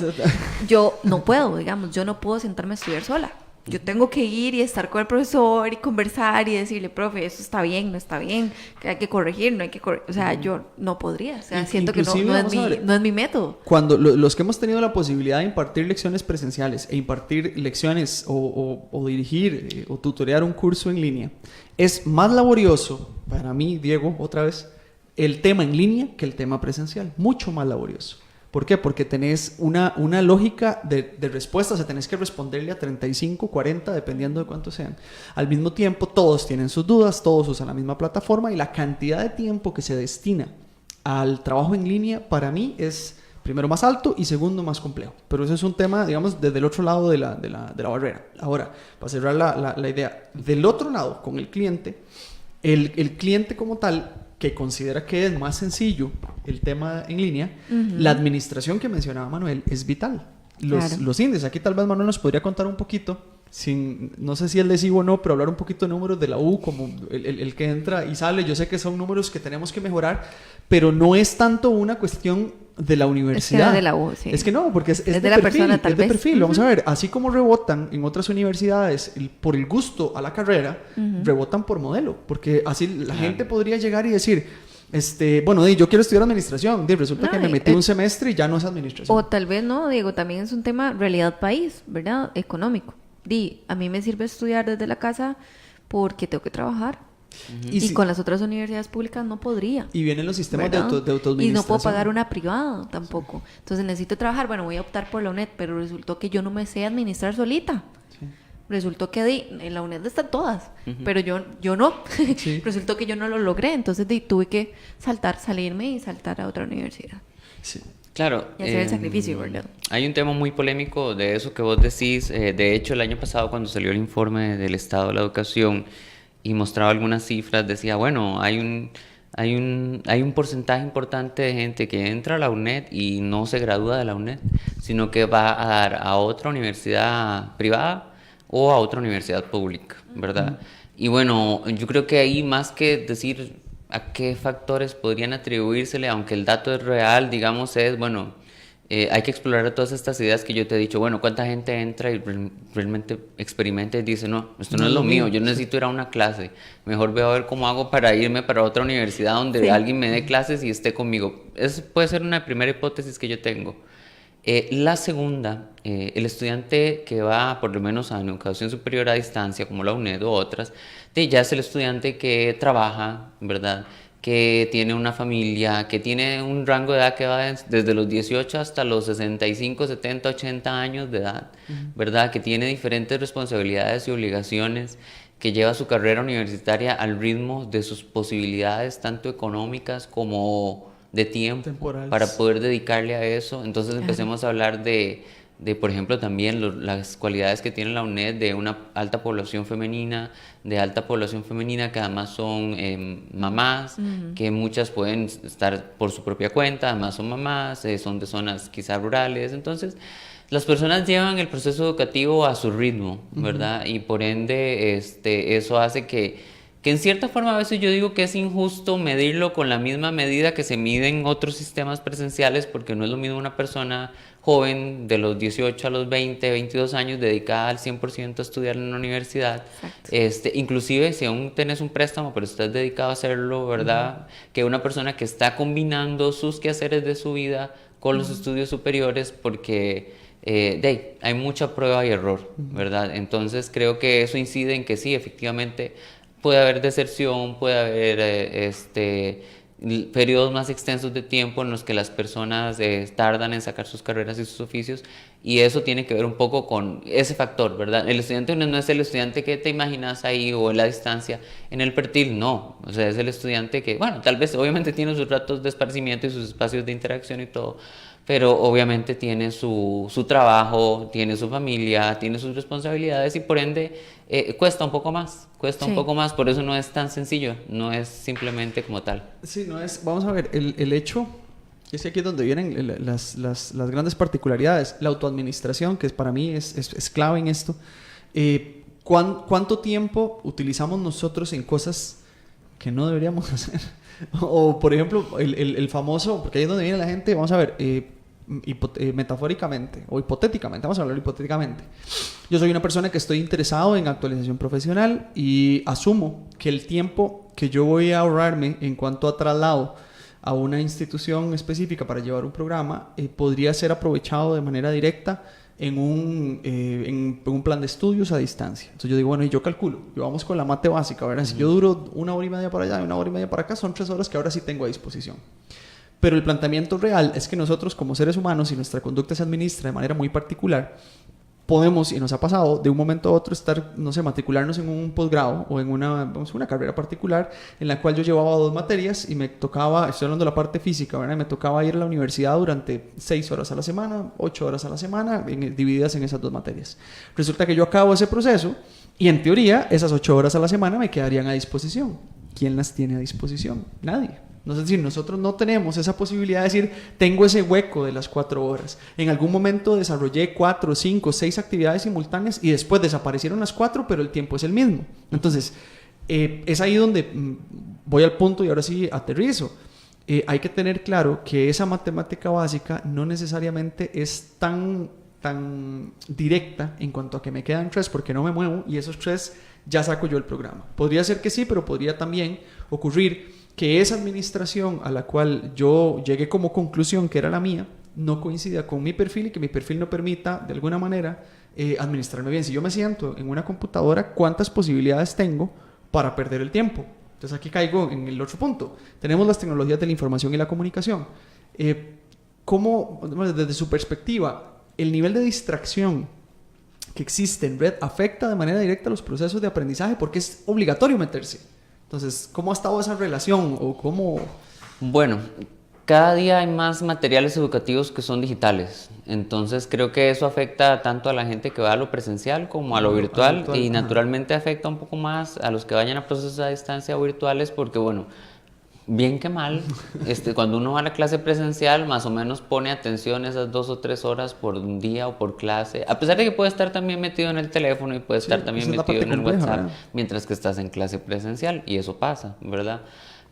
Yo no puedo, digamos, yo no puedo sentarme a estudiar sola. Yo tengo que ir y estar con el profesor y conversar y decirle, profe, eso está bien, no está bien, que hay que corregir, no hay que corregir. O sea, yo no podría. O sea, siento que no es mi método. Cuando los que hemos tenido la posibilidad de impartir lecciones presenciales e impartir lecciones o dirigir o tutorear un curso en línea, es más laborioso, para mí, Diego, otra vez, el tema en línea que el tema presencial. Mucho más laborioso. ¿Por qué? Porque tenés una lógica de respuesta, o sea, tenés que responderle a 35, 40, dependiendo de cuántos sean. Al mismo tiempo, todos tienen sus dudas, todos usan la misma plataforma, y la cantidad de tiempo que se destina al trabajo en línea, para mí, es primero más alto y segundo más complejo. Pero eso es un tema, digamos, desde el otro lado de la barrera. Ahora, para cerrar la idea, del otro lado, con el cliente, el cliente como tal, que considera que es más sencillo el tema en línea, la administración que mencionaba Manuel es vital. Los índices, aquí tal vez Manuel nos podría contar un poquito, no sé si él les digo o no, pero hablar un poquito de números de la U, como el que entra y sale. Yo sé que son números que tenemos que mejorar, pero no es tanto una cuestión de la universidad. Es que de la U, sí. Es que no, porque es de la perfil, persona, tal vez. Perfil. Vamos a ver, así como rebotan en otras universidades por el gusto a la carrera, rebotan por modelo, porque así la gente podría llegar y decir, bueno, yo quiero estudiar administración, resulta que me metí un semestre y ya no es administración. O tal vez no, Diego, también es un tema realidad país, ¿verdad? Económico. A mí me sirve estudiar desde la casa porque tengo que trabajar. Y con las otras universidades públicas no podría. Y vienen los sistemas de autoadministración. Y no puedo pagar una privada tampoco. Sí. Entonces necesito trabajar. Bueno, voy a optar por la UNED, pero resultó que yo no me sé administrar solita. Sí. Resultó que en la UNED están todas, pero yo no. Sí. Resultó que yo no lo logré. Entonces tuve que salirme y saltar a otra universidad. Sí. Claro. Y hacer el sacrificio, ¿verdad? Hay un tema muy polémico de eso que vos decís. De hecho, el año pasado, cuando salió el informe del Estado de la Educación y mostraba algunas cifras, decía, bueno, hay un porcentaje importante de gente que entra a la UNED y no se gradúa de la UNED, sino que va a dar a otra universidad privada o a otra universidad pública, ¿verdad? Y bueno, yo creo que ahí, más que decir a qué factores podrían atribuírsele, aunque el dato es real, digamos, es, bueno, hay que explorar todas estas ideas que yo te he dicho. Bueno, ¿cuánta gente entra y realmente experimenta y dice, no, esto no es lo mío, yo necesito ir a una clase, mejor veo a ver cómo hago para irme para otra universidad donde alguien me dé clases y esté conmigo? Esa puede ser una primera hipótesis que yo tengo. La segunda, el estudiante que va por lo menos a una educación superior a distancia, como la UNED o otras, ya es el estudiante que trabaja, ¿verdad?, que tiene una familia, que tiene un rango de edad que va desde los 18 hasta los 65, 70, 80 años de edad, ¿verdad? Que tiene diferentes responsabilidades y obligaciones, que lleva su carrera universitaria al ritmo de sus posibilidades, tanto económicas como de tiempo, temporales, para poder dedicarle a eso. Entonces empecemos a hablar de por ejemplo, también las cualidades que tiene la UNED de una alta población femenina, que además son mamás, que muchas pueden estar por su propia cuenta, además son mamás, son de zonas quizás rurales. Entonces, las personas llevan el proceso educativo a su ritmo, ¿verdad? Y por ende, eso hace que en cierta forma a veces yo digo que es injusto medirlo con la misma medida que se miden otros sistemas presenciales, porque no es lo mismo una persona joven de los 18 a los 20, 22 años dedicada al 100% a estudiar en la universidad. Inclusive si aún tenés un préstamo pero estás dedicado a hacerlo, ¿verdad? Que una persona que está combinando sus quehaceres de su vida con los estudios superiores, porque hay mucha prueba y error, ¿verdad? Entonces creo que eso incide en que sí, efectivamente puede haber deserción, puede haber periodos más extensos de tiempo en los que las personas tardan en sacar sus carreras y sus oficios, y eso tiene que ver un poco con ese factor, ¿verdad? El estudiante no es el estudiante que te imaginas ahí o en la distancia, en el perfil, no. O sea, es el estudiante que, bueno, tal vez obviamente tiene sus ratos de esparcimiento y sus espacios de interacción y todo, pero obviamente tiene su trabajo, tiene su familia, tiene sus responsabilidades y por ende cuesta un poco más, por eso no es tan sencillo, no es simplemente como tal. Sí, no es, vamos a ver, el hecho, es que aquí es donde vienen las grandes particularidades, la autoadministración, que para mí es clave en esto. ¿Cuánto tiempo utilizamos nosotros en cosas que no deberíamos hacer? O por ejemplo, el famoso, porque ahí es donde viene la gente, vamos a ver, metafóricamente o hipotéticamente, vamos a hablar hipotéticamente. Yo soy una persona que estoy interesado en actualización profesional y asumo que el tiempo que yo voy a ahorrarme en cuanto a traslado a una institución específica para llevar un programa podría ser aprovechado de manera directa en un plan de estudios a distancia. Entonces yo digo, bueno, y yo calculo, yo vamos con la mate básica, ¿verdad? Si yo duro 1 hora y media para allá y 1 hora y media para acá, son 3 horas que ahora sí tengo a disposición. Pero el planteamiento real es que nosotros como seres humanos, si nuestra conducta se administra de manera muy particular, podemos, y nos ha pasado, de un momento a otro estar, no sé, matricularnos en un posgrado o en una carrera particular en la cual yo llevaba 2 materias y me tocaba, estoy hablando de la parte física, ¿verdad? Me tocaba ir a la universidad durante 6 horas a la semana, 8 horas a la semana, divididas en esas 2 materias. Resulta que yo acabo ese proceso y en teoría esas 8 horas a la semana me quedarían a disposición. ¿Quién las tiene a disposición? Nadie. No sé, decir, nosotros no tenemos esa posibilidad de decir, tengo ese hueco de las 4 horas. En algún momento desarrollé 4, 5, 6 actividades simultáneas y después desaparecieron las 4, pero el tiempo es el mismo. Entonces, es ahí donde voy al punto y ahora sí aterrizo. Hay que tener claro que esa matemática básica no necesariamente es tan directa en cuanto a que me quedan 3 porque no me muevo y esos 3 ya saco yo el programa. Podría ser que sí, pero podría también ocurrir que esa administración a la cual yo llegué como conclusión que era la mía no coincida con mi perfil y que mi perfil no permita de alguna manera administrarme bien. Si yo me siento en una computadora, ¿cuántas posibilidades tengo para perder el tiempo? Entonces aquí caigo en el otro punto. Tenemos las tecnologías de la información y la comunicación. ¿Cómo, desde su perspectiva, el nivel de distracción que existe en red afecta de manera directa los procesos de aprendizaje? Porque es obligatorio meterse. Entonces, ¿cómo ha estado esa relación o cómo...? Bueno, cada día hay más materiales educativos que son digitales. Entonces, creo que eso afecta tanto a la gente que va a lo presencial como a lo virtual. Y naturalmente afecta un poco más a los que vayan a procesos a distancia o virtuales porque, bueno, bien que mal, cuando uno va a la clase presencial, más o menos pone atención esas 2 o 3 horas por día o por clase, a pesar de que puede estar también metido en el teléfono y puede estar también metido en el WhatsApp, mientras que estás en clase presencial, y eso pasa, ¿verdad?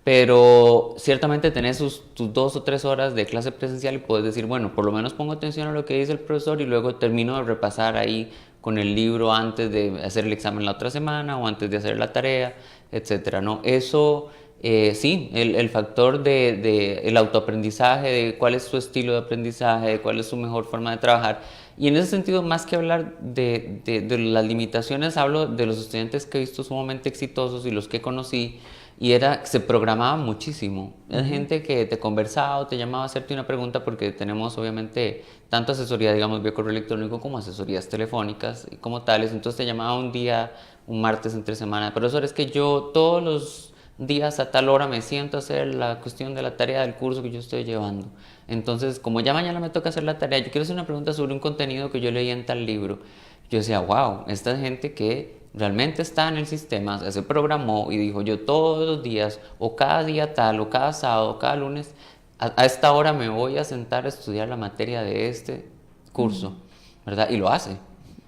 Pero ciertamente tenés tus 2 o 3 horas de clase presencial y puedes decir, bueno, por lo menos pongo atención a lo que dice el profesor y luego termino de repasar ahí con el libro antes de hacer el examen la otra semana o antes de hacer la tarea, etcétera, ¿no? Eso... sí, el factor el autoaprendizaje, de cuál es su estilo de aprendizaje, de cuál es su mejor forma de trabajar. Y en ese sentido, más que hablar de las limitaciones, hablo de los estudiantes que he visto sumamente exitosos y los que conocí, y se programaba muchísimo. Hay gente que te conversaba o te llamaba a hacerte una pregunta porque tenemos obviamente tanto asesoría, digamos, vía correo electrónico como asesorías telefónicas y como tales. Entonces te llamaba un día, un martes entre semana. Profesor, es que yo todos los días a tal hora me siento a hacer la cuestión de la tarea del curso que yo estoy llevando. Entonces, como ya mañana me toca hacer la tarea, yo quiero hacer una pregunta sobre un contenido que yo leí en tal libro. Yo decía, wow, esta gente que realmente está en el sistema, se programó y dijo, yo todos los días, o cada día tal, o cada sábado, o cada lunes, a esta hora me voy a sentar a estudiar la materia de este curso. ¿verdad? Y lo hace.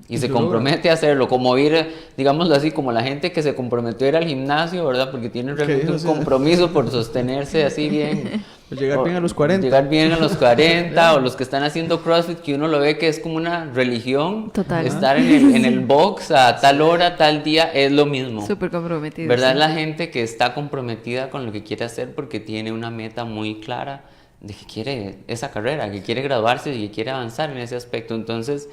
Y se compromete a hacerlo, como ir, digámoslo así, como la gente que se comprometió a ir al gimnasio, ¿verdad? Porque tiene realmente un compromiso por sostenerse así bien. Llegar bien a los 40. Llegar bien a los 40, o los que están haciendo CrossFit, que uno lo ve que es como una religión. Total. Estar en el box a tal hora, tal día, es lo mismo. Súper comprometido. ¿Verdad? Sí. La gente que está comprometida con lo que quiere hacer porque tiene una meta muy clara de que quiere esa carrera, que quiere graduarse y que quiere avanzar en ese aspecto. Entonces,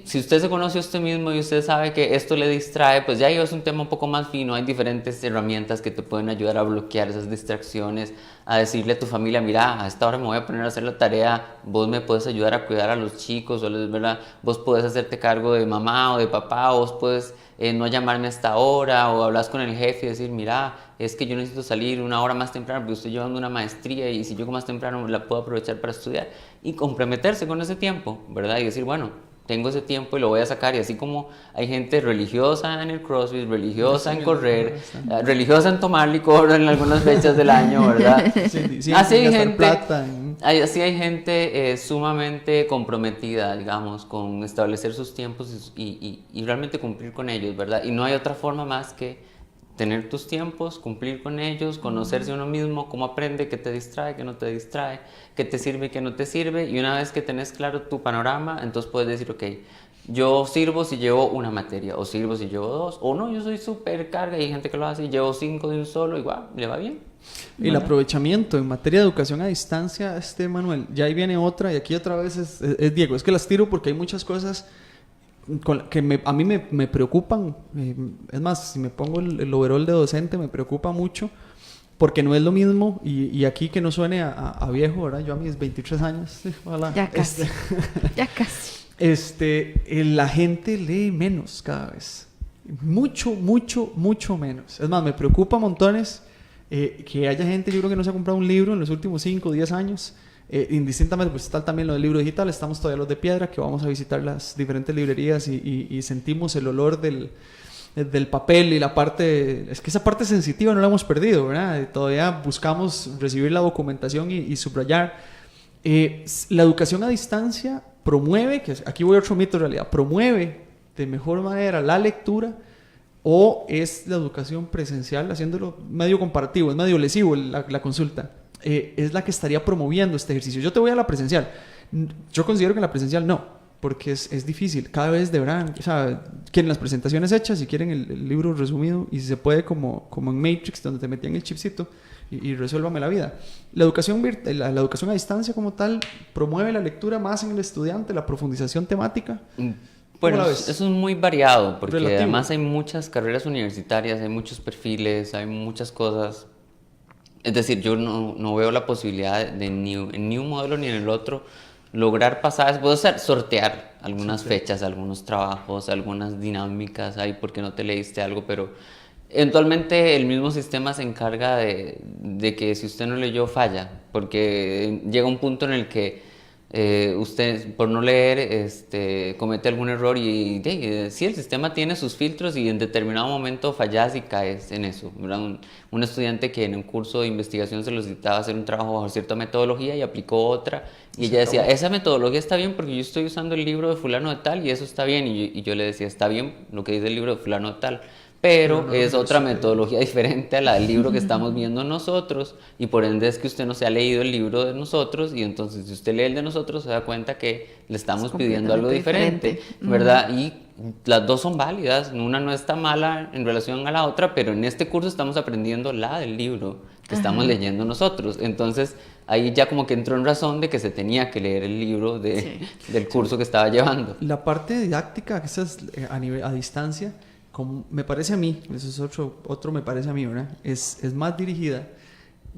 si usted se conoce a usted mismo y usted sabe que esto le distrae, pues ya es un tema un poco más fino. Hay diferentes herramientas que te pueden ayudar a bloquear esas distracciones, a decirle a tu familia, mira, a esta hora me voy a poner a hacer la tarea, vos me puedes ayudar a cuidar a los chicos, ¿verdad? Vos puedes hacerte cargo de mamá o de papá, o vos puedes no llamarme a esta hora, o hablas con el jefe y decir, mira, es que yo necesito salir una hora más temprano porque estoy llevando una maestría y si llego más temprano la puedo aprovechar para estudiar, y comprometerse con ese tiempo, ¿verdad? Y decir, bueno, tengo ese tiempo y lo voy a sacar. Y así como hay gente religiosa en el CrossFit, religiosa en correr, religiosa en tomar licor en algunas fechas del año, ¿verdad? Así hay gente sumamente comprometida, digamos, con establecer sus tiempos y realmente cumplir con ellos, ¿verdad? Y no hay otra forma más que tener tus tiempos, cumplir con ellos, conocerse uno mismo, cómo aprende, qué te distrae, qué no te distrae, qué te sirve y qué no te sirve. Y una vez que tenés claro tu panorama, entonces puedes decir, ok, yo sirvo si llevo una materia, o sirvo si llevo 2, o no, yo soy súper carga y hay gente que lo hace y llevo 5 de un solo, igual, le va bien. Y el aprovechamiento en materia de educación a distancia, Manuel, ya ahí viene otra, y aquí otra vez es Diego, es que las tiro porque hay muchas cosas que a mí me preocupan. Es más, si me pongo el overall de docente me preocupa mucho porque no es lo mismo, y aquí que no suene a viejo, ¿verdad? Yo a mis 23 años, ojalá. Ya casi, ya casi. La gente lee menos cada vez, mucho menos. Es más, me preocupa montones que haya gente, yo creo que no se ha comprado un libro en los últimos 5 o 10 años. Indistintamente, pues está también lo del libro digital. Estamos todavía los de piedra, que vamos a visitar las diferentes librerías y sentimos el olor del papel y la parte, es que esa parte sensitiva no la hemos perdido, ¿verdad? Todavía buscamos recibir la documentación y subrayar. La educación a distancia promueve, que aquí voy a otro mito en realidad, promueve de mejor manera la lectura, o es la educación presencial, haciéndolo medio comparativo, es medio lesivo la consulta. Es la que estaría promoviendo este ejercicio. Yo te voy a la presencial. Yo considero que en la presencial no, porque es difícil. Cada vez deberán, o sea, quieren las presentaciones hechas y quieren el libro resumido, y si se puede como en Matrix, donde te metían el chipcito y resuélvame la vida. La educación a distancia como tal promueve la lectura más en el estudiante, la profundización temática. Bueno, eso es muy variado, porque además hay muchas carreras universitarias, hay muchos perfiles, hay muchas cosas. Es decir, yo no veo la posibilidad de ni en un modelo ni en el otro lograr pasar. Puedo sortear algunas fechas, algunos trabajos, algunas dinámicas ahí porque no te leíste algo, pero eventualmente el mismo sistema se encarga de que si usted no leyó, falla, porque llega un punto en el que usted por no leer comete algún error y sí, el sistema tiene sus filtros y en determinado momento fallas y caes en eso. Un estudiante que en un curso de investigación se lo citaba hacer un trabajo bajo cierta metodología y aplicó otra, y ella decía, esa metodología está bien porque yo estoy usando el libro de fulano de tal y eso está bien, y yo le decía, está bien lo que dice el libro de fulano de tal, pero no, es otra metodología diferente a la del libro que estamos viendo nosotros, y por ende es que usted no se ha leído el libro de nosotros, y entonces si usted lee el de nosotros se da cuenta que le estamos pidiendo algo diferente, ¿verdad? Y las dos son válidas, una no está mala en relación a la otra, pero en este curso estamos aprendiendo la del libro que estamos leyendo nosotros. Entonces ahí ya como que entró en razón de que se tenía que leer el libro del curso que estaba llevando. La parte didáctica, que es a distancia, como me parece a mí, eso es otro me parece a mí, ¿verdad? Es más dirigida.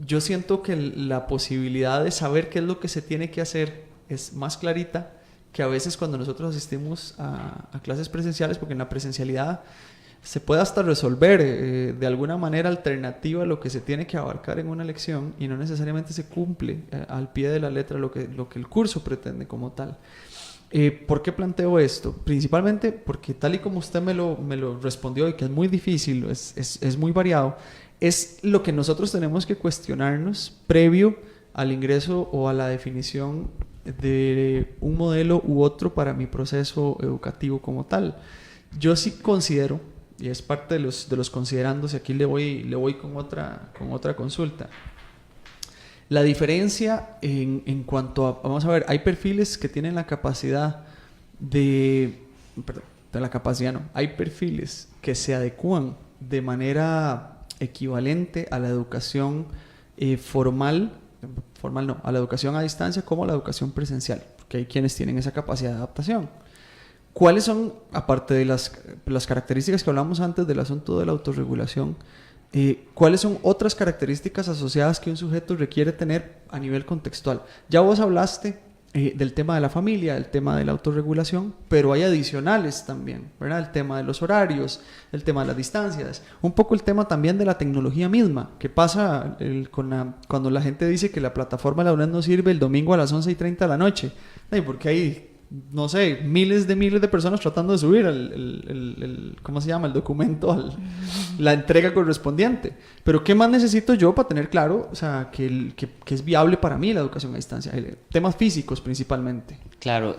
Yo siento que la posibilidad de saber qué es lo que se tiene que hacer es más clarita que a veces cuando nosotros asistimos a clases presenciales, porque en la presencialidad se puede hasta resolver de alguna manera alternativa lo que se tiene que abarcar en una lección, y no necesariamente se cumple al pie de la letra lo que el curso pretende como tal. ¿Por qué planteo esto? Principalmente porque tal y como usted me lo respondió, y que es muy difícil, es muy variado, es lo que nosotros tenemos que cuestionarnos previo al ingreso o a la definición de un modelo u otro para mi proceso educativo como tal. Yo sí considero, y es parte de los considerandos, y aquí le voy con otra consulta. La diferencia en cuanto a, vamos a ver, hay perfiles que tienen la capacidad hay perfiles que se adecúan de manera equivalente a la educación a la educación a distancia como a la educación presencial, porque hay quienes tienen esa capacidad de adaptación. ¿Cuáles son, aparte de las características que hablamos antes del asunto de la autorregulación, cuáles son otras características asociadas que un sujeto requiere tener a nivel contextual? Ya vos hablaste del tema de la familia, del tema de la autorregulación, pero hay adicionales también, ¿verdad? El tema de los horarios, el tema de las distancias, un poco el tema también de la tecnología misma. ¿Qué pasa cuando la gente dice que la plataforma de la UNED no sirve el domingo a las 11:30 de la noche? Porque hay, no sé, miles de personas tratando de subir ¿cómo se llama? El documento, la entrega correspondiente. Pero ¿qué más necesito yo para tener claro, o sea, que es viable para mí la educación a distancia? Temas físicos principalmente. Claro,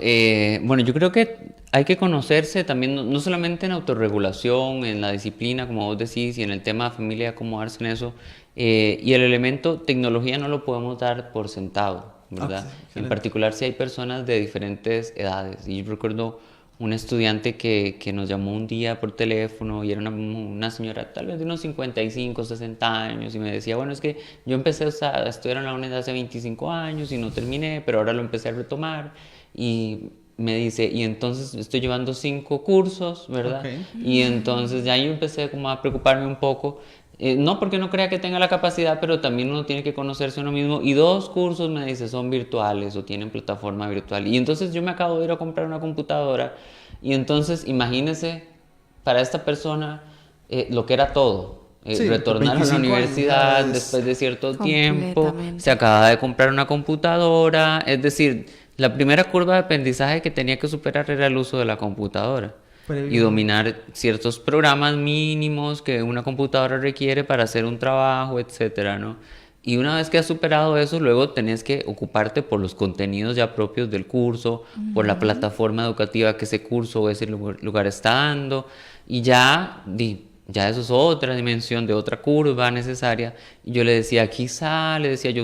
bueno, yo creo que hay que conocerse también, no solamente en autorregulación, en la disciplina, como vos decís, y en el tema de familia, acomodarse en eso, y el elemento tecnología no lo podemos dar por sentado, ¿verdad? En particular si hay personas de diferentes edades. Y yo recuerdo un estudiante que nos llamó un día por teléfono y era una señora tal vez de unos 55, 60 años y me decía, bueno, es que yo empecé a estudiar en la UNED hace 25 años y no terminé, pero ahora lo empecé a retomar. Y me dice, y entonces estoy llevando 5 cursos, ¿verdad? Y entonces ya yo empecé como a preocuparme un poco. No porque no crea que tenga la capacidad, pero también uno tiene que conocerse uno mismo. Y 2 cursos, me dice, son virtuales o tienen plataforma virtual. Y entonces yo me acabo de ir a comprar una computadora. Y entonces, imagínese, para esta persona, lo que era todo. Retornar a la universidad después de cierto tiempo. Se acaba de comprar una computadora. Es decir, la primera curva de aprendizaje que tenía que superar era el uso de la computadora. Y dominar ciertos programas mínimos que una computadora requiere para hacer un trabajo, etcétera, ¿no? Y una vez que has superado eso, luego tenés que ocuparte por los contenidos ya propios del curso, por la plataforma educativa que ese curso o ese lugar está dando, y ya eso es otra dimensión de otra curva necesaria. Y yo le decía,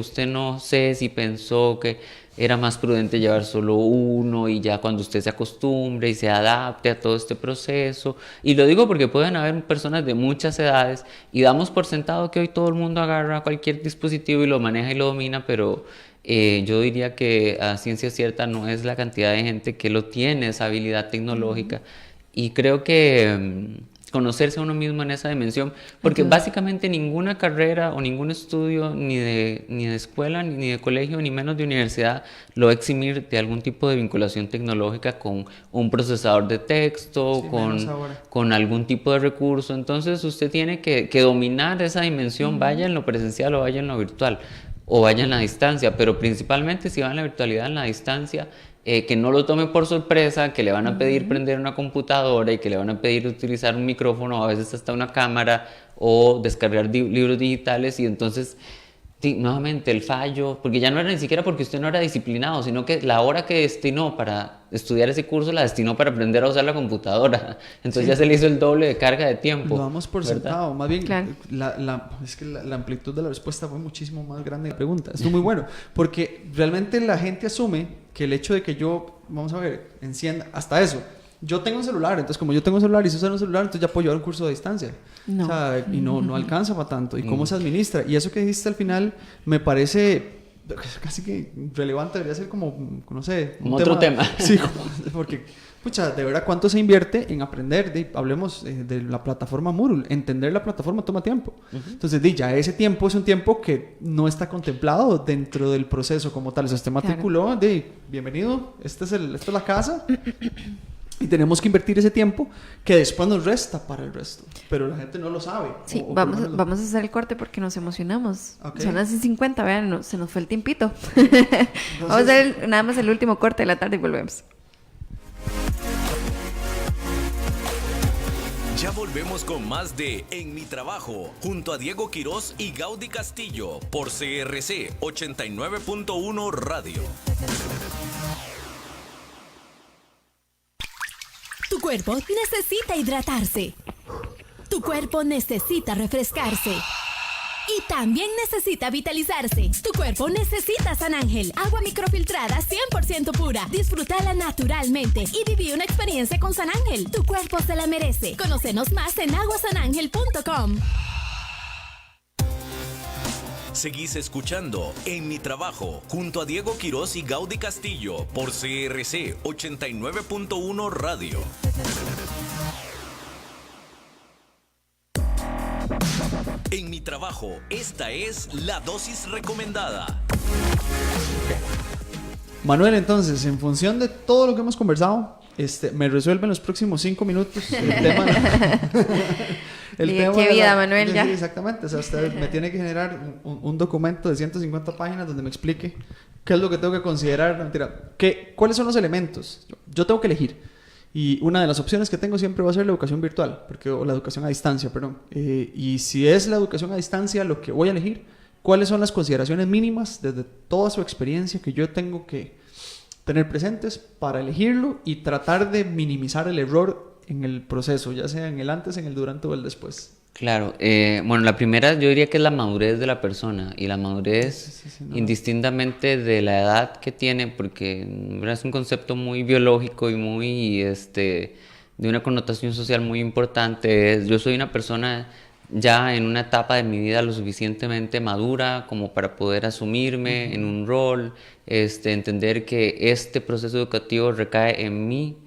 usted no sé si pensó que era más prudente llevar solo uno y ya cuando usted se acostumbre y se adapte a todo este proceso. Y lo digo porque pueden haber personas de muchas edades y damos por sentado que hoy todo el mundo agarra cualquier dispositivo y lo maneja y lo domina, pero yo diría que a ciencia cierta no es la cantidad de gente que lo tiene, esa habilidad tecnológica. Y creo que conocerse a uno mismo en esa dimensión, porque básicamente ninguna carrera o ningún estudio ni de escuela, ni de colegio, ni menos de universidad lo va a eximir de algún tipo de vinculación tecnológica con un procesador de texto, con algún tipo de recurso. Entonces usted tiene que dominar esa dimensión, vaya en lo presencial o vaya en lo virtual, o vaya en la distancia, pero principalmente si va en la virtualidad, en la distancia, que no lo tome por sorpresa, que le van a pedir prender una computadora y que le van a pedir utilizar un micrófono, a veces hasta una cámara, o descargar libros digitales, y entonces nuevamente el fallo, porque ya no era ni siquiera porque usted no era disciplinado, sino que la hora que destinó para estudiar ese curso la destinó para aprender a usar la computadora, entonces ya se le hizo el doble de carga de tiempo. Lo damos por sentado, más bien es que la amplitud de la respuesta fue muchísimo más grande de la pregunta. Esto es muy bueno, porque realmente la gente asume que el hecho de que yo, vamos a ver, encienda, hasta eso, yo tengo un celular, entonces como yo tengo un celular y sé usar un celular, entonces ya puedo llevar un curso de distancia. O sea, y no alcanza para tanto. ¿Y cómo se administra? Y eso que dijiste al final me parece casi que relevante, debería ser como, no sé, otro tema. Sí, porque, pucha, de verdad, ¿cuánto se invierte en aprender? Hablemos de la plataforma Moodle. Entender la plataforma toma tiempo. Entonces, ya ese tiempo es un tiempo que no está contemplado dentro del proceso como tal. O sea, usted matriculó, bienvenido, esta es la casa. Y tenemos que invertir ese tiempo que después nos resta para el resto. Pero la gente no lo sabe. Sí, vamos a hacer el corte porque nos emocionamos. Son las 50, vean, se nos fue el tiempito. Entonces, vamos a hacer nada más el último corte de la tarde y volvemos. Ya volvemos con más de En Mi Trabajo, junto a Diego Quiroz y Gaudí Castillo, por CRC 89.1 Radio. Tu cuerpo necesita hidratarse. Tu cuerpo necesita refrescarse. Y también necesita vitalizarse. Tu cuerpo necesita San Ángel, agua microfiltrada 100% pura. Disfrútala naturalmente y viví una experiencia con San Ángel. Tu cuerpo se la merece. Conócenos más en aguasanangel.com. Seguís escuchando En Mi Trabajo junto a Diego Quiroz y Gaudí Castillo por CRC 89.1 Radio. En Mi Trabajo, esta es la dosis recomendada. Manuel, entonces, en función de todo lo que hemos conversado, me resuelve en los próximos 5 minutos el tema. Qué vida, Manuel, ya. Sí, exactamente. O sea, usted me tiene que generar un documento de 150 páginas donde me explique qué es lo que tengo que considerar. Mentira, ¿cuáles son los elementos? Yo tengo que elegir. Y una de las opciones que tengo siempre va a ser la educación virtual, o la educación a distancia, perdón. Y si es la educación a distancia lo que voy a elegir, ¿cuáles son las consideraciones mínimas desde toda su experiencia que yo tengo que tener presentes para elegirlo y tratar de minimizar el error en el proceso, ya sea en el antes, en el durante o el después? Claro, bueno, la primera yo diría que es la madurez de la persona, y la madurez indistintamente de la edad que tiene, porque es un concepto muy biológico y muy de una connotación social muy importante. Yo soy una persona ya en una etapa de mi vida lo suficientemente madura como para poder asumirme en un rol, entender que este proceso educativo recae en mí.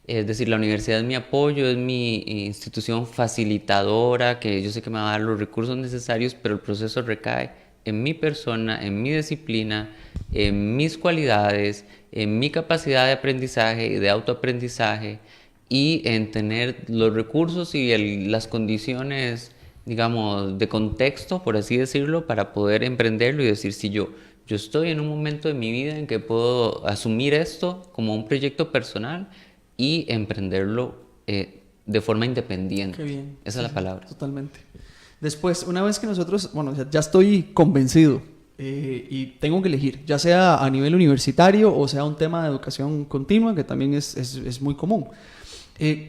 Es decir, la universidad es mi apoyo, es mi institución facilitadora, que yo sé que me va a dar los recursos necesarios, pero el proceso recae en mi persona, en mi disciplina, en mis cualidades, en mi capacidad de aprendizaje y de autoaprendizaje, y en tener los recursos y las condiciones, digamos, de contexto, por así decirlo, para poder emprenderlo y decir, si yo estoy en un momento de mi vida en que puedo asumir esto como un proyecto personal y emprenderlo de forma independiente. Qué bien. Esa es la palabra. Totalmente. Después, una vez que nosotros, ya estoy convencido y tengo que elegir, ya sea a nivel universitario o sea un tema de educación continua, que también es muy común.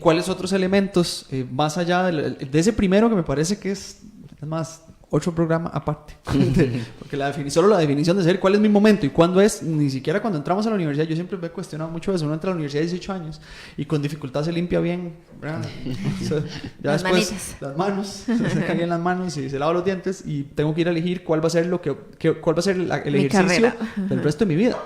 ¿Cuáles otros elementos, más allá de ese primero, que me parece que es más otro programa aparte? Porque solo la definición de saber cuál es mi momento y cuándo es, ni siquiera cuando entramos a la universidad, yo siempre me he cuestionado mucho eso. Uno entra a la universidad de 18 años y con dificultad se limpia bien, ¿verdad? O sea, ya las después manitas. las manos, se secan bien las manos y se lava los dientes, y tengo que ir a elegir cuál va a ser cuál va a ser el ejercicio carrera del resto de mi vida.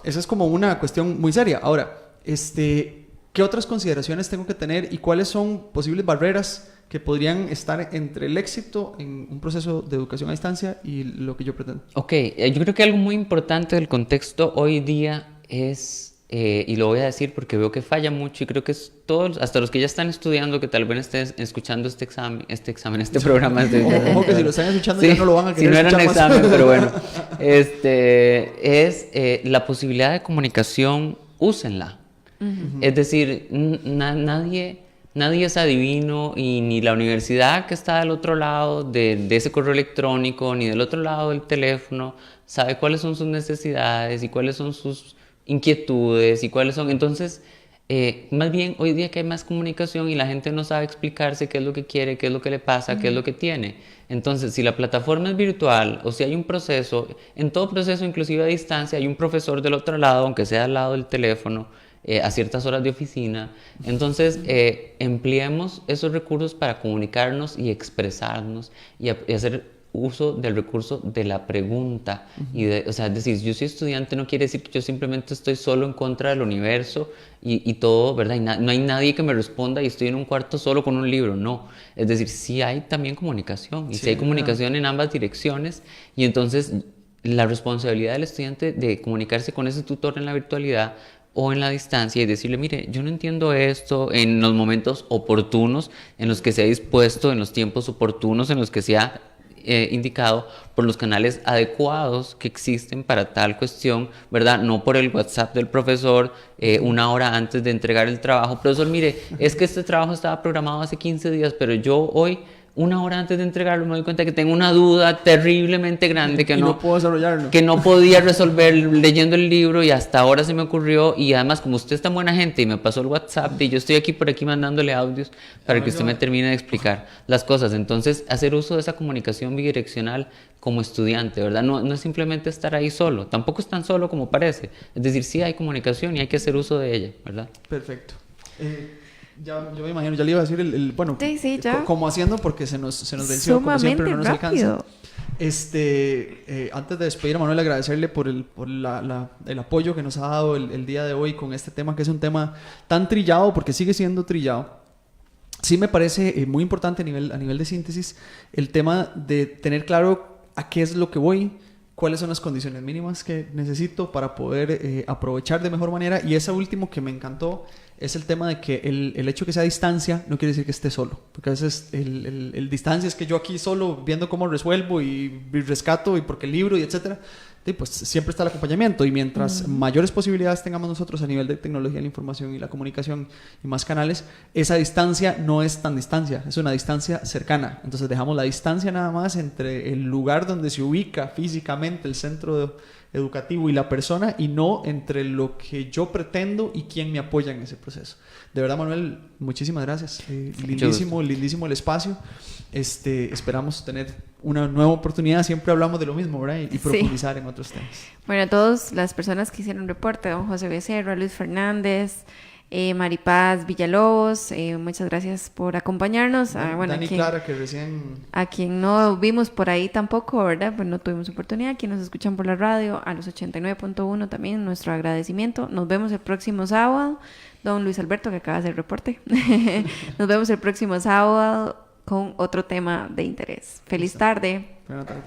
Esa es como una cuestión muy seria. Ahora, ¿qué otras consideraciones tengo que tener y cuáles son posibles barreras que podrían estar entre el éxito en un proceso de educación a distancia y lo que yo pretendo? Ok, yo creo que algo muy importante del contexto hoy día es, y lo voy a decir porque veo que falla mucho, y creo que es todos, hasta los que ya están estudiando, que tal vez estén escuchando este programa. Ojo que si lo están escuchando, sí, ya no lo van a querer si no era un escuchar examen, más. pero bueno. Es la posibilidad de comunicación, úsenla. Es decir, nadie es adivino, y ni la universidad que está del otro lado de ese correo electrónico, ni del otro lado del teléfono, sabe cuáles son sus necesidades y cuáles son sus inquietudes y cuáles son. Entonces, más bien hoy día que hay más comunicación y la gente no sabe explicarse qué es lo que quiere, qué es lo que le pasa, qué es lo que tiene. Entonces, si la plataforma es virtual o si hay un proceso, en todo proceso, inclusive a distancia, hay un profesor del otro lado, aunque sea al lado del teléfono, a ciertas horas de oficina. Entonces, empleemos esos recursos para comunicarnos y expresarnos y hacer uso del recurso de la pregunta. O sea, es decir, yo soy estudiante, no quiere decir que yo simplemente estoy solo en contra del universo y todo, ¿verdad? Y no hay nadie que me responda y estoy en un cuarto solo con un libro, no. Es decir, sí hay también comunicación, y sí hay comunicación en ambas direcciones, y entonces la responsabilidad del estudiante de comunicarse con ese tutor en la virtualidad o en la distancia y decirle, mire, yo no entiendo esto, en los momentos oportunos en los que se ha dispuesto, en los tiempos oportunos en los que se ha indicado, por los canales adecuados que existen para tal cuestión, ¿verdad? No por el WhatsApp del profesor una hora antes de entregar el trabajo. Profesor, mire, es que este trabajo estaba programado hace 15 días, pero yo hoy, una hora antes de entregarlo me doy cuenta que tengo una duda terriblemente grande que no puedo desarrollarlo. Que no podía resolver leyendo el libro y hasta ahora se me ocurrió. Y además, como usted es tan buena gente y me pasó el WhatsApp, y yo estoy aquí por aquí mandándole audios para que usted me termine de explicar las cosas. Entonces, hacer uso de esa comunicación bidireccional como estudiante, ¿verdad? No es simplemente estar ahí solo, tampoco es tan solo como parece. Es decir, sí hay comunicación y hay que hacer uso de ella, ¿verdad? Perfecto. Yo me imagino, ya le iba a decir bueno, sí, ya. Como haciendo porque se nos venció, como siempre, no nos rápido. alcanza. Antes de despedir a Manuel, agradecerle por el apoyo que nos ha dado el día de hoy con este tema, que es un tema tan trillado, porque sigue siendo trillado. Sí me parece muy importante a nivel de síntesis el tema de tener claro a qué es lo que voy, cuáles son las condiciones mínimas que necesito para poder aprovechar de mejor manera. Y ese último que me encantó es el tema de que el hecho que sea distancia no quiere decir que esté solo, porque a veces el distancia es que yo aquí solo viendo cómo resuelvo y rescato y porque el libro y etcétera. Y pues siempre está el acompañamiento, y mientras mayores posibilidades tengamos nosotros a nivel de tecnología de la información y la comunicación y más canales, esa distancia no es tan distancia, es una distancia cercana. Entonces dejamos la distancia nada más entre el lugar donde se ubica físicamente el centro educativo y la persona, y no entre lo que yo pretendo y quién me apoya en ese proceso. De verdad, Manuel, muchísimas gracias. Lindísimo el espacio. Esperamos tener una nueva oportunidad. Siempre hablamos de lo mismo, ¿verdad? Y profundizar en otros temas. Bueno, a todas las personas que hicieron reporte, don José Becerra, Luis Fernández, Maripaz Villalobos, muchas gracias por acompañarnos. Dani Clara, que recién... A quien no vimos por ahí tampoco, ¿verdad? Pues no tuvimos oportunidad. Quienes nos escuchan por la radio, a los 89.1 también, nuestro agradecimiento. Nos vemos el próximo sábado. Don Luis Alberto, que acaba de hacer reporte. Nos vemos el próximo sábado con otro tema de interés. Feliz tarde. Buena tarde.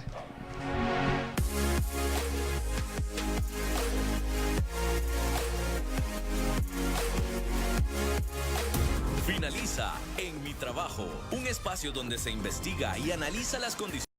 Finaliza En Mi Trabajo, un espacio donde se investiga y analiza las condiciones